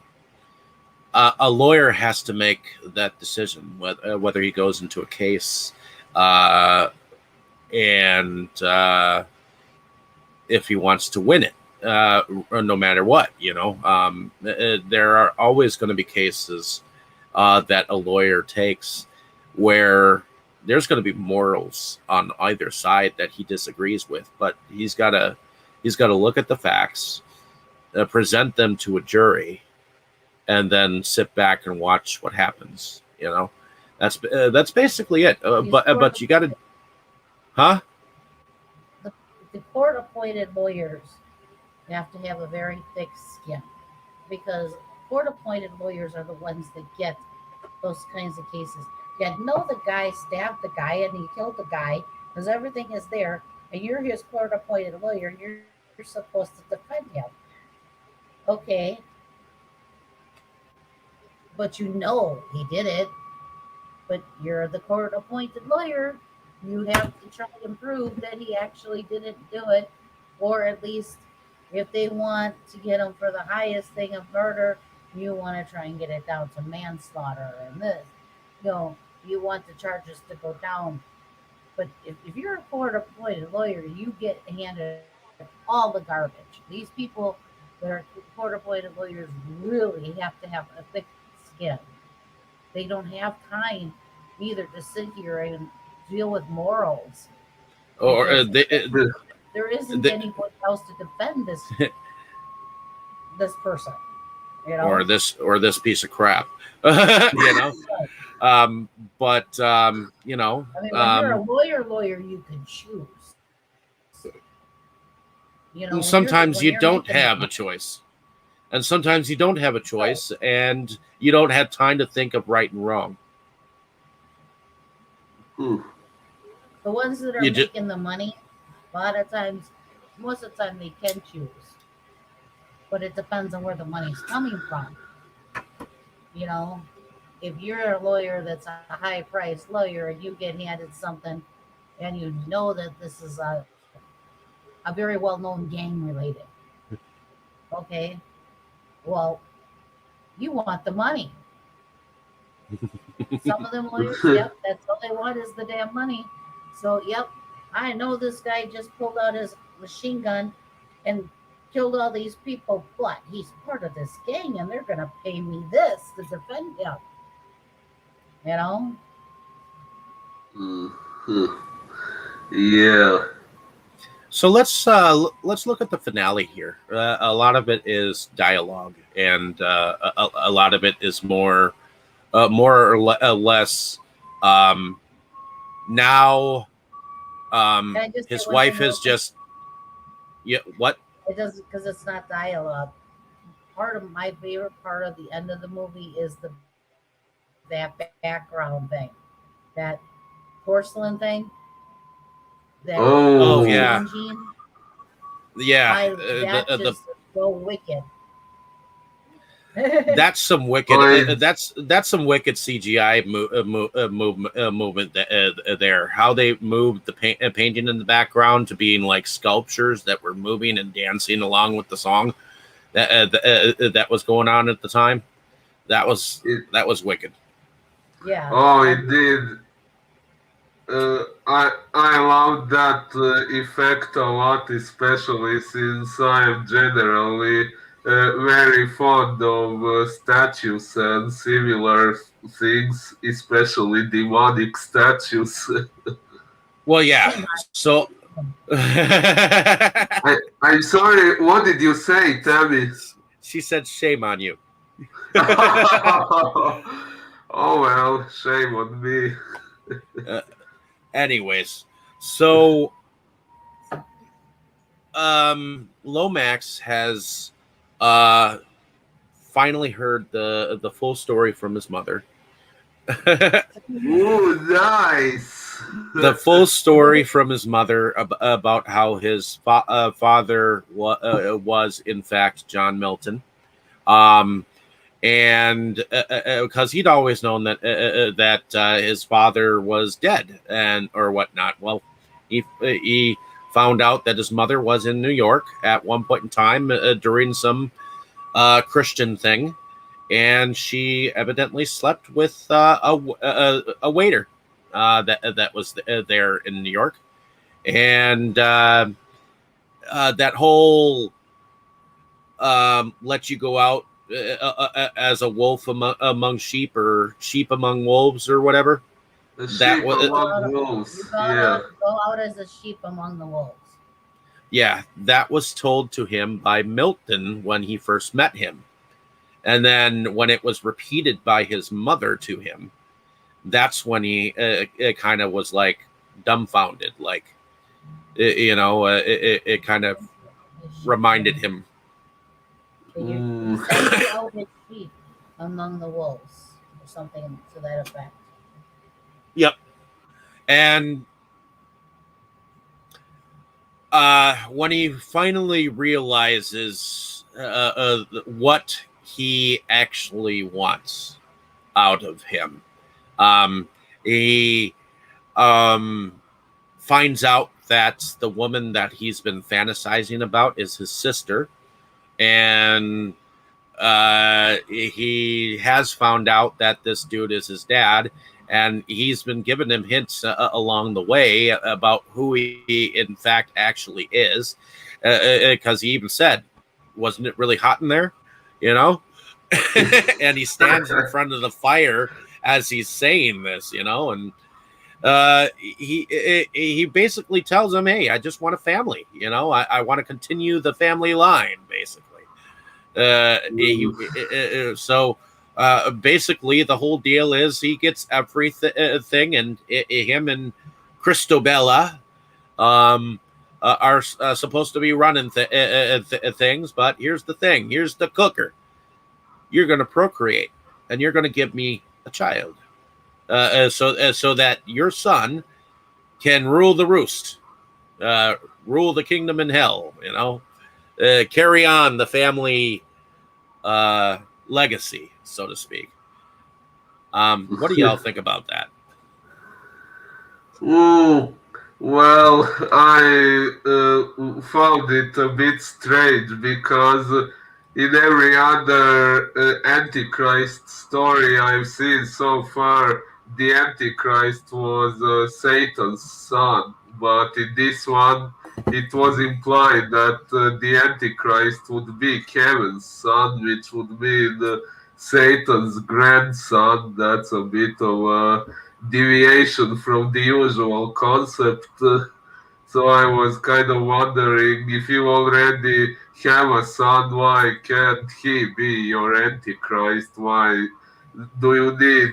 lawyer has to make that decision whether he goes into a case uh, and if he wants to win it, no matter what. You know, there are always going to be cases that a lawyer takes where there's going to be morals on either side that he disagrees with, but he's got to look at the facts, present them to a jury, and then sit back and watch what happens. You know, that's basically it. These But you got to, huh? the, the court appointed lawyers have to have a very thick skin, because court appointed lawyers are the ones that get those kinds of cases. You know the guy stabbed the guy and he killed the guy because everything is there, and you're his court appointed lawyer. You're supposed to defend him. Okay, but you know he did it, but you're the court appointed lawyer. You have to try and prove that he actually didn't do it, or at least if they want to get him for the highest thing of murder, you want to try and get it down to manslaughter and this. You want the charges to go down. But if you're a court appointed lawyer, you get handed all the garbage. These people that are court appointed lawyers really have to have a thick skin. They don't have time either to sit here and deal with morals Or because they, there isn't they, anyone else to defend this person. You or know, this piece of crap. You know. But I mean, when you're a lawyer, you can choose. sometimes When you you're don't making have a choice, and sometimes you don't have a choice, and you don't have time to think of right and wrong. Hmm. the ones that are making the money, a lot of times, most of the time, they can choose, but it depends on where the money's coming from. You know, if you're a lawyer that's a high priced lawyer and you get handed something and you know that this is a very well known gang related, okay, well, you want the money. Some of them lawyers, yep, that's all they want is the damn money. So, yep, I know this guy just pulled out his machine gun and killed all these people, but he's part of this gang and they're going to pay me this to defend him. You know? Mhm. Yeah. So let's look at the finale here. A lot of it is dialogue, and a lot of it is more or less. Um, Now, Can I just say his one wife thing real has quick? just what? It doesn't, because it's not dialogue. Part of my favorite part of the end of the movie is that background thing, that porcelain thing, that Oh Oh. yeah, engine. yeah. That The just is so wicked. That's some wicked. I. That's some wicked CGI movement there. How they moved the painting in the background to being like sculptures that were moving and dancing along with the song that was going on at the time. That was It, wicked. Yeah, oh, I it did. I love that effect a lot, especially since I am generally very fond of statues and similar things, especially demonic statues. Well, yeah. same. So I'm sorry. What did you say, Tammy? she said, "Shame on you." Oh well, shame on me. uh, Anyways, so Lomax has uh finally heard the full story from his mother. Ooh, nice. The full story from his mother about how his father was in fact John Milton, um, and because he'd always known that his father was dead and or whatnot. Well, he found out that his mother was in New York at one point in time during some Christian thing, and she evidently slept with a waiter that was there in New York, and that whole let you go out as a wolf among sheep or sheep among wolves or whatever. A That sheep was among wolves. Yeah. Go out as a sheep among the wolves. yeah, that was told to him by Milton when he first met him. And then when it was repeated by his mother to him, that's when he it kind of was like dumbfounded, like it kind of reminded him. He Mm. sends you out as sheep among the wolves, or something to that effect. Yep. And when he finally realizes what he actually wants out of him, he um, finds out that the woman that he's been fantasizing about is his sister, and he has found out that this dude is his dad, and he's been giving him hints along the way about who he in fact actually is, because he even said, wasn't it really hot in there, you know? And he stands in front of the fire as he's saying this, you know, and he basically tells him, hey, I just want a family, you know, I want to continue the family line, basically. So basically the whole deal is he gets everything, and him and Christobella are supposed to be running things, but here's the thing, here's the cooker: you're going to procreate and you're going to give me a child, so that your son can rule the roost, rule the kingdom in hell, you know, carry on the family legacy, so to speak. What do y'all think about that? Ooh, well, I found it a bit strange because in every other Antichrist story I've seen so far, the Antichrist was Satan's son. But in this one, it was implied that the Antichrist would be Kevin's son, which would mean Satan's grandson. That's a bit of a deviation from the usual concept. So I was kind of wondering, if you already have a son, why can't he be your Antichrist? Why do you need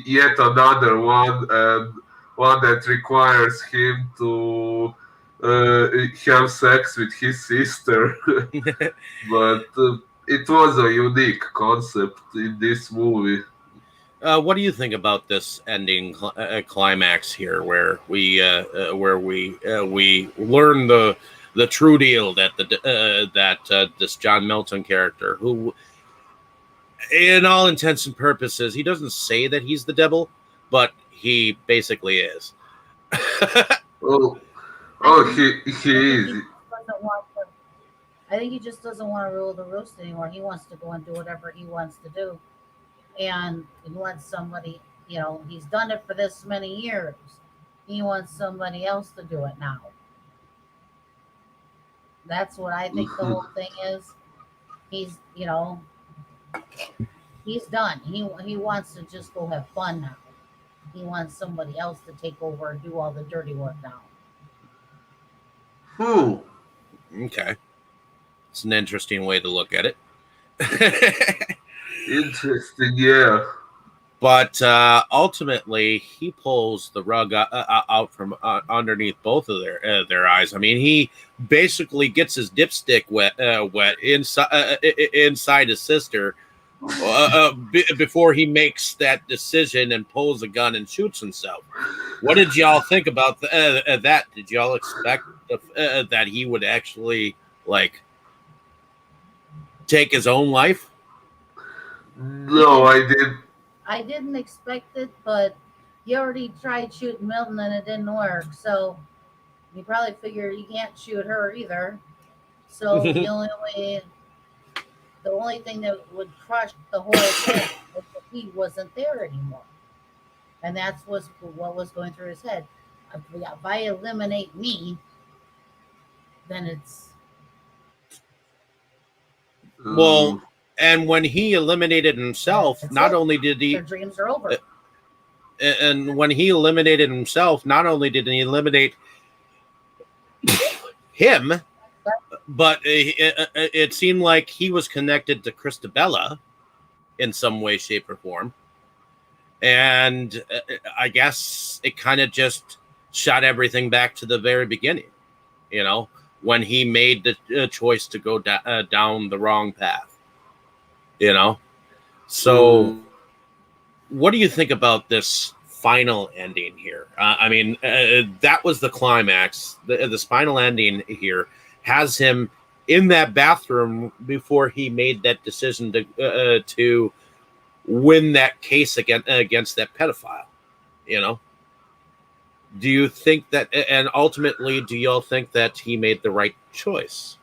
yet another one, and one that requires him to have sex with his sister? But it was a unique concept in this movie. What do you think about this ending climax here, where we learn the true deal that this John Milton character, who, in all intents and purposes, he doesn't say that he's the devil, but he basically is. Oh, he is. I think he just doesn't want to rule the roost anymore. He wants to go and do whatever he wants to do. And he wants somebody, you know, he's done it for this many years. He wants somebody else to do it now. That's what I think the whole thing is. He's, you know, he's done. He wants to just go have fun now. He wants somebody else to take over and do all the dirty work now. Okay. It's an interesting way to look at it. Interesting, yeah. But ultimately, he pulls the rug out from underneath both of their eyes. I mean, he basically gets his dipstick wet inside his sister before he makes that decision and pulls a gun and shoots himself. What did y'all think about that? Did y'all expect that he would actually take his own life? No, I didn't expect it, but he already tried shooting Milton and it didn't work. So he probably figured he can't shoot her either. So the only thing that would crush the whole thing was that he wasn't there anymore. And that's what was going through his head. If I eliminate me, then it's... Well, and when he eliminated himself, not only did he... Their dreams are over. And when he eliminated himself, not only did he eliminate him, but it seemed like he was connected to Christabella in some way, shape, or form. And I guess it kind of just shot everything back to the very beginning, you know, when he made the choice to go down the wrong path, you know. So what do you think about this final ending here? I mean, that was the climax. This final ending here has him in that bathroom before he made that decision to win that case against that pedophile, you know. Do you think that, and ultimately, do y'all think that he made the right choice?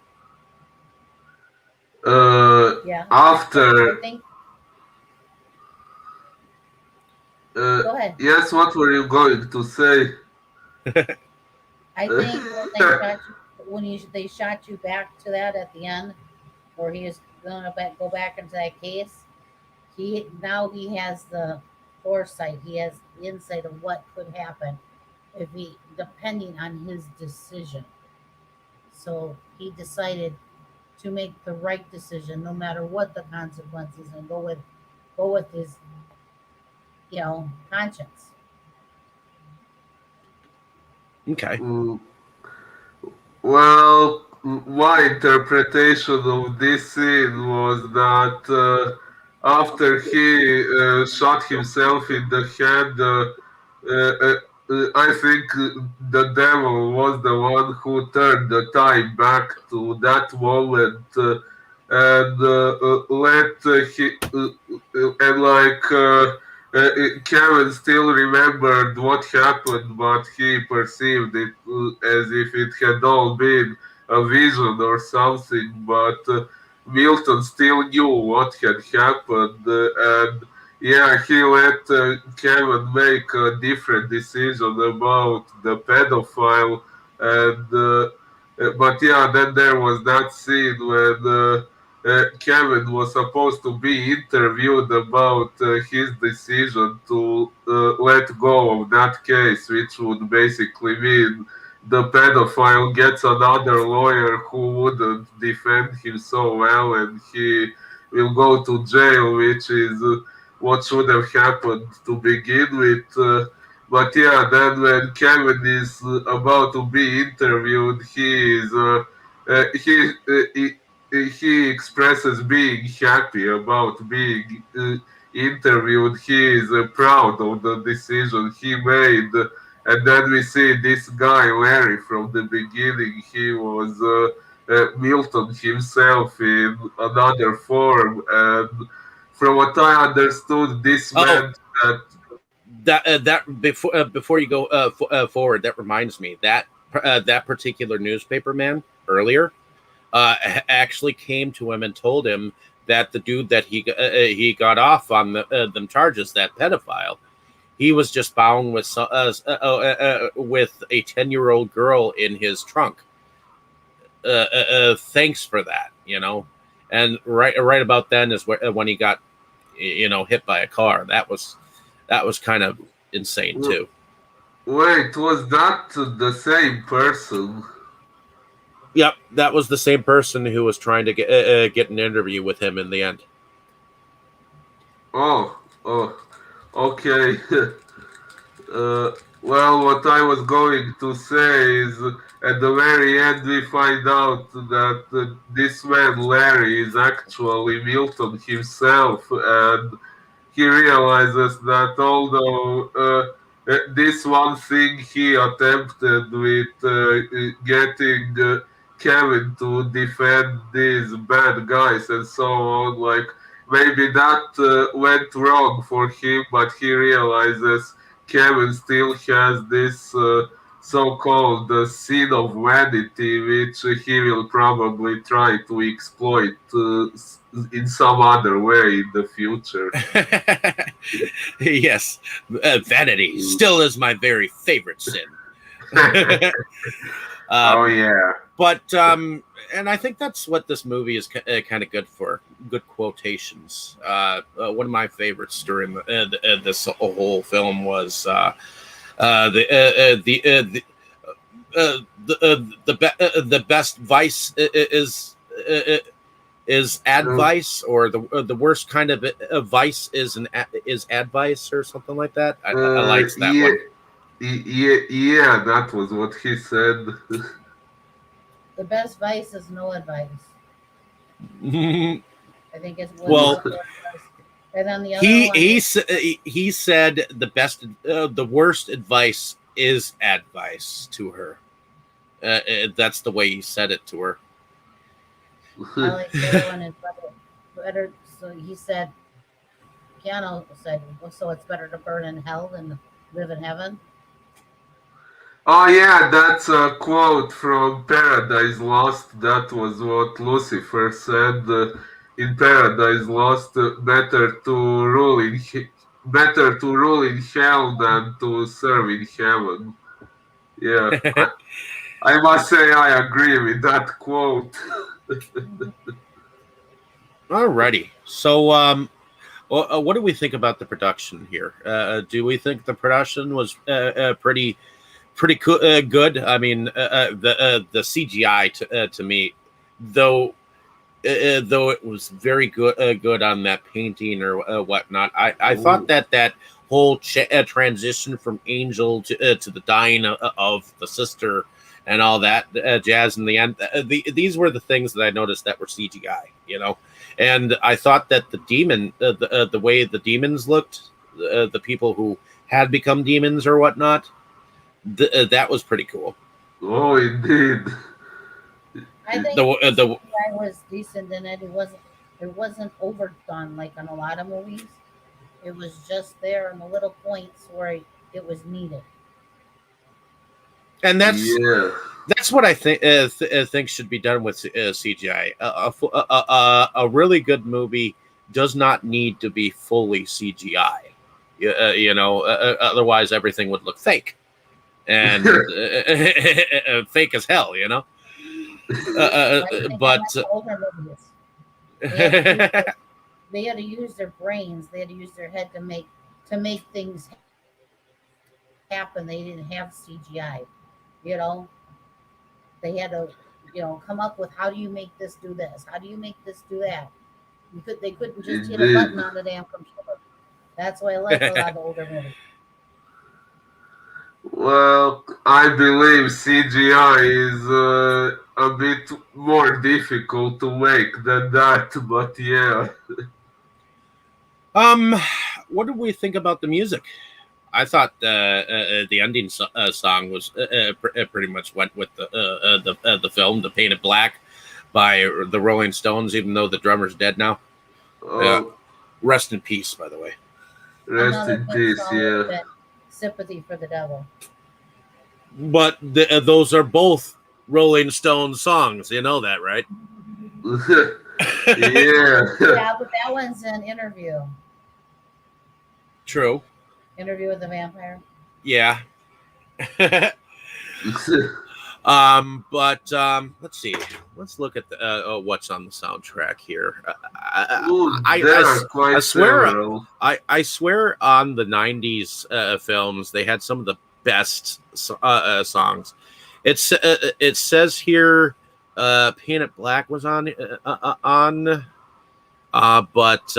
Yeah. I After, think. uh, Go ahead. yes, what were you going to say? I think when they shot you, they shot you back to that at the end, where he is going to go back into that case. He has the foresight. He has the insight of what could happen if he, depending on his decision. So he decided to make the right decision, no matter what the consequences, and go with his conscience. Okay. Mm, Well, my interpretation of this scene was that after he shot himself in the head, I think the devil was the one who turned the time back to that moment and let he and like. Kevin still remembered what happened, but he perceived it as if it had all been a vision or something. But Milton still knew what had happened, and yeah, he let Kevin make a different decision about the pedophile. And but yeah, then there was that scene when. Kevin was supposed to be interviewed about his decision to let go of that case, which would basically mean the pedophile gets another lawyer who wouldn't defend him so well, and he will go to jail, which is what should have happened to begin with. But yeah, then when Kevin is about to be interviewed, he expresses being happy about being interviewed. He is proud of the decision he made. And then we see this guy, Larry, from the beginning. He was Milton himself in another form. And from what I understood, this Oh, meant that. that before you go forward, that reminds me that that particular newspaper man earlier actually came to him and told him that the dude that he got off on them charges, that pedophile, he was just bound with a 10-year-old girl in his trunk. Thanks for that, And right about then is when he got hit by a car. That was kind of insane too. Wait, was that the same person? Yep, that was the same person who was trying to get an interview with him in the end. Oh, okay. Well, what I was going to say is at the very end we find out that this man Larry is actually Milton himself, and he realizes that although this one thing he attempted with getting Kevin to defend these bad guys and so on, like maybe that went wrong for him, but he realizes Kevin still has this so-called sin of vanity, which he will probably try to exploit in some other way in the future. Yes, vanity still is my very favorite sin. Oh um, yeah. but and I think that's what this movie is kind of good for. Good quotations. One of my favorites during this whole film was the best vice is Uh, advice, or the worst kind of vice is advice, or something like that. I liked that yeah, one. yeah, that was what he said. The best vice is no advice. I think it was Well, what it was. And then the other he one he is s- he said the worst advice is advice to her. That's the way he said it to her. I like the other one is better. So he said, Keanu said, well, so it's better to burn in hell than live in heaven. Oh yeah, that's a quote from Paradise Lost. That was what Lucifer said in Paradise Lost. Better to rule in hell than to serve in heaven. Yeah, I must say I agree with that quote. Alrighty. So, what do we think about the production here? Do we think the production was good? I mean, the CGI to me, though though it was very good on that painting or whatnot. I thought Ooh, that whole transition from Angel to the dying of the sister and all that jazz in the end. These were the things that I noticed that were CGI, and I thought that the way the demons looked, the people who had become demons or whatnot, that was pretty cool. oh, indeed. I think the The CGI was decent in it. It wasn't overdone like in a lot of movies. It was just there in the little points where it was needed. and Yeah, that's what I think should be done with CGI. A really good movie does not need to be fully CGI. Otherwise everything would look fake and fake as hell. Same thing on But like the older movies. They had to use they had to use their brains. They had to use their head to make things happen. They didn't have CGI. You know, they had to come up with how do you make this do this? How do you make this do that? They couldn't just hit a indeed. button on the damn computer. That's why I like a lot of the older movies. Well, I believe CGI is a bit more difficult to make than that, but yeah. um, what do we think about the music? I thought the ending song was pretty much went with the film, "The Painted Black" by the Rolling Stones. Even though the drummer's dead now, uh, Oh, rest in peace, by the way. rest Another in good peace, song would yeah. have been "Sympathy for the Devil." But those are both Rolling Stones songs. You know that, right? Yeah. Yeah, but that one's an True. interview with the vampire. Yeah. But let's see. Let's look at what's on the soundtrack here. Ooh, there are I quite swear, several. I swear on the '90s films they had some of the best songs. It says here, Painted Black was but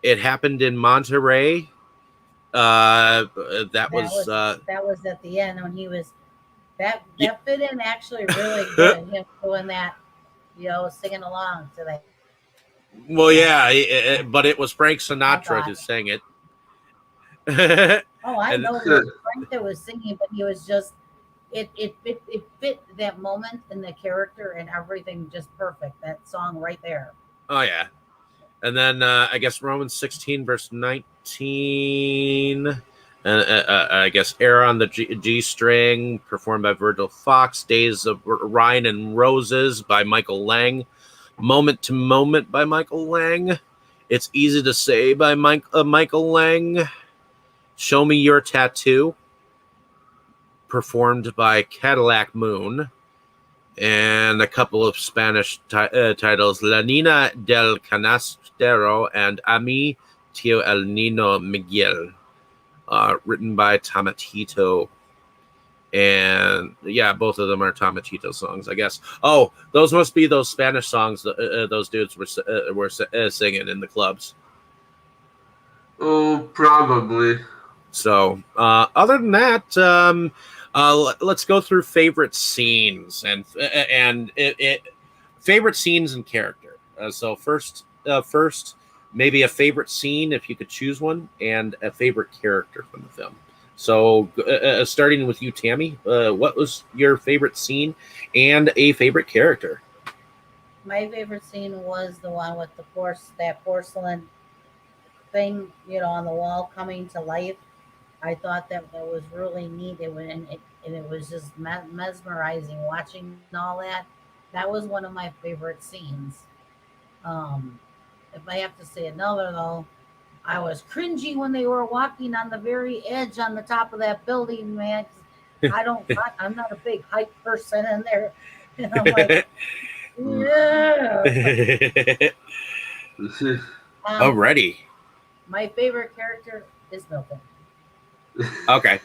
it happened in Monterey. That That was was that was at the end when he was that yeah. that fit in actually really good. Him doing that, singing along to that. Well, yeah, but it was Frank I Sinatra thought, who sang it. oh, I And know it was Frank that was singing, but he was just it fit that moment and the character and everything just perfect. That song right there. oh yeah, and then I guess Romans 16 verse 19. I guess "Air on the G String" performed by Virgil Fox. "Days of Rhine and Roses" by Michael Lang. "Moment to Moment" by Michael Lang. "It's Easy to Say" by Michael Lang. "Show Me Your Tattoo" performed by Cadillac Moon. And a couple of Spanish titles, "La Nina del Canastero" and "A mí Tío el Nino Miguel," written by Tomatito. And yeah, both of them are Tomatito songs, I guess. Oh, those must be those Spanish songs that those dudes were singing in the clubs. Oh, probably. So, other than that, let's go through favorite scenes and favorite scenes and character. So first, maybe a favorite scene if you could choose one, and a favorite character from the film. So, starting with you, Tammy, what was your favorite scene and a favorite character? My favorite scene was the one with that porcelain thing, on the wall coming to life. I thought that was really neat. And and it was just mesmerizing watching all that. That was one of my favorite scenes. Um, if I have to say another though, I was cringy when they were walking on the very edge on the top of that building, man. 'Cause I'm not a big height person in there. And I'm like, yeah. Um, Alrighty. my favorite character is Milton. Okay.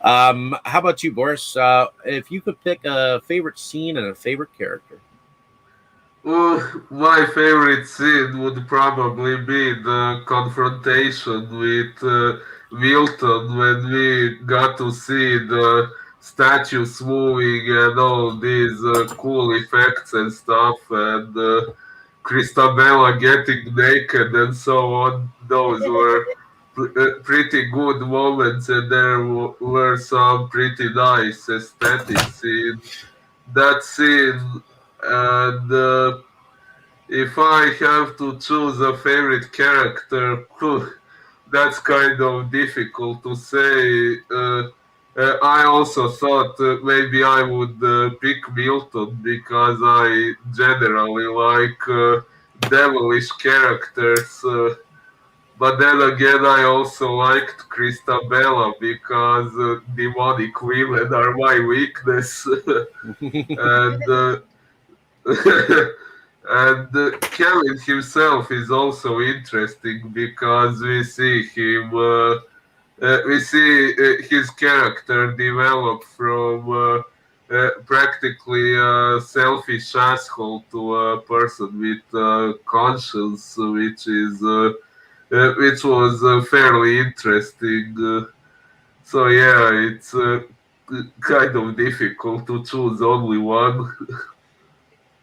How about you, Boris? If you could pick a favorite scene and a favorite character. My favorite scene would probably be the confrontation with Milton when we got to see the statues moving and all these cool effects and stuff, and Christabella getting naked and so on. Those were pretty good moments, and there were some pretty nice aesthetics in that scene. And if I have to choose a favorite character, that's kind of difficult to say. I also thought maybe I would pick Milton because I generally like devilish characters. But then again, I also liked Christabella because demonic women are my weakness. And and Kevin himself is also interesting because we see his character develop from practically a selfish asshole to a person with conscience, which was fairly interesting. So yeah, it's kind of difficult to choose only one.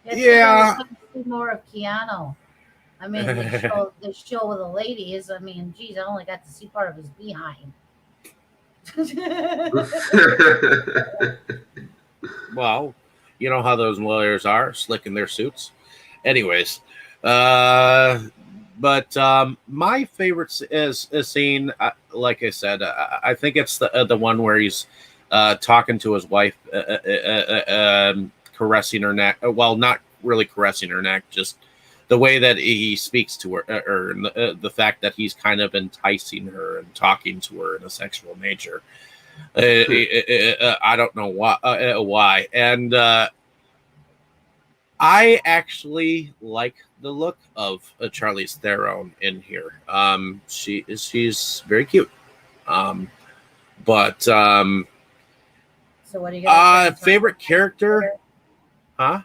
It's good. I was Yeah. going to see more of Keanu. I mean, they show with the ladies. I mean, geez, I only got to see part of his behind. Well, you know how those lawyers are, slicking their suits. Anyways, uh, but my favorite is a scene. Like I said, I think it's the one where he's talking to his wife, caressing her neck. Well, not really caressing her neck, just the way that he speaks to her, or the fact that he's kind of enticing her and talking to her in a sexual nature. I don't know why. And I actually like the look of Charlize Theron in here. She's very cute. Um, but So what are you going to favorite character, huh?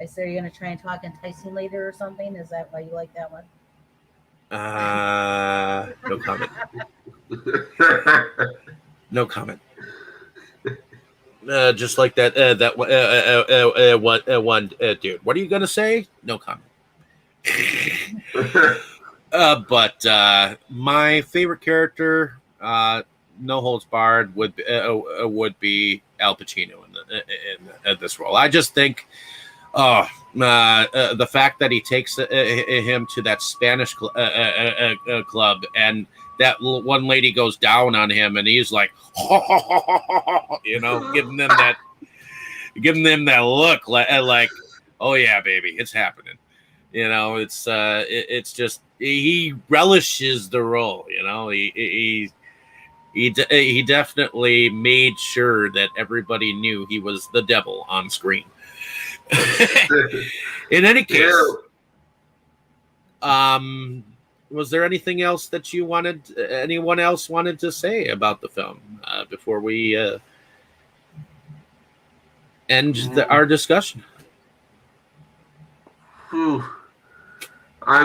I said, are you going to try and talk enticing later or something? Is that why you like that one? No comment. No comment. Just like that. One dude. What are you gonna say? No comment. But my favorite character, no holds barred, would be Al Pacino in this role. I just think, the fact that he takes him to that Spanish club, and that one lady goes down on him, and he's like, giving them that look like, oh yeah, baby, it's happening. It's just he relishes the role. He definitely made sure that everybody knew he was the devil on screen. In any case, was there anything else that anyone else wanted to say about the film before we end our discussion? I'm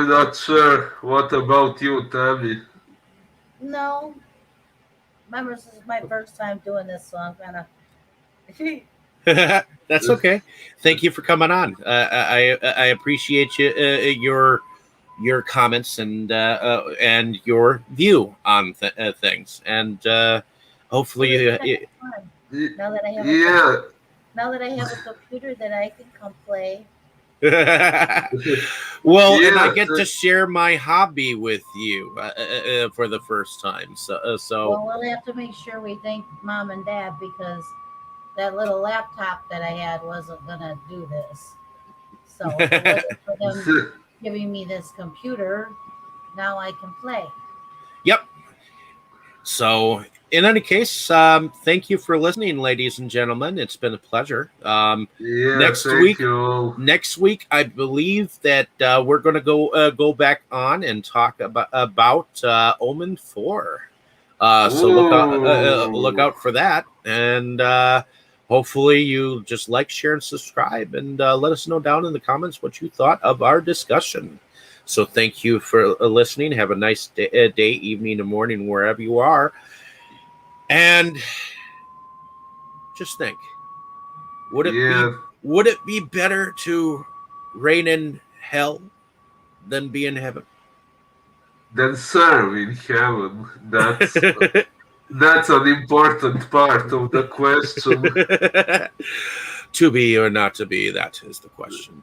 not sure. What about you, Tammy? No. Remember, this is my first time doing this, so I'm kind of. That's okay. Thank you for coming on. I appreciate your comments and your view on things, and hopefully now that I have now that I have a computer that I can come play, Well, and I Yes, get to share my hobby with you for the first time. So Well, we'll have to make sure we thank mom and dad because that little laptop that I had wasn't gonna do this. So if it wasn't for them giving me this computer, now I can play. Yep. So, in any case, thank you for listening, ladies and gentlemen. It's been a pleasure. yeah, thank you. Next week, I believe that we're going to go back on and talk about Omen 4. So look Ooh. out for that, and hopefully you just like, share, and subscribe, and let us know down in the comments what you thought of our discussion. So thank you for listening. Have a nice day, evening, and morning, wherever you are. And just think, would Yeah, it be better to reign in hell than be in heaven? then serve in heaven. That's an important part of the question. To be or not to be, that is the question.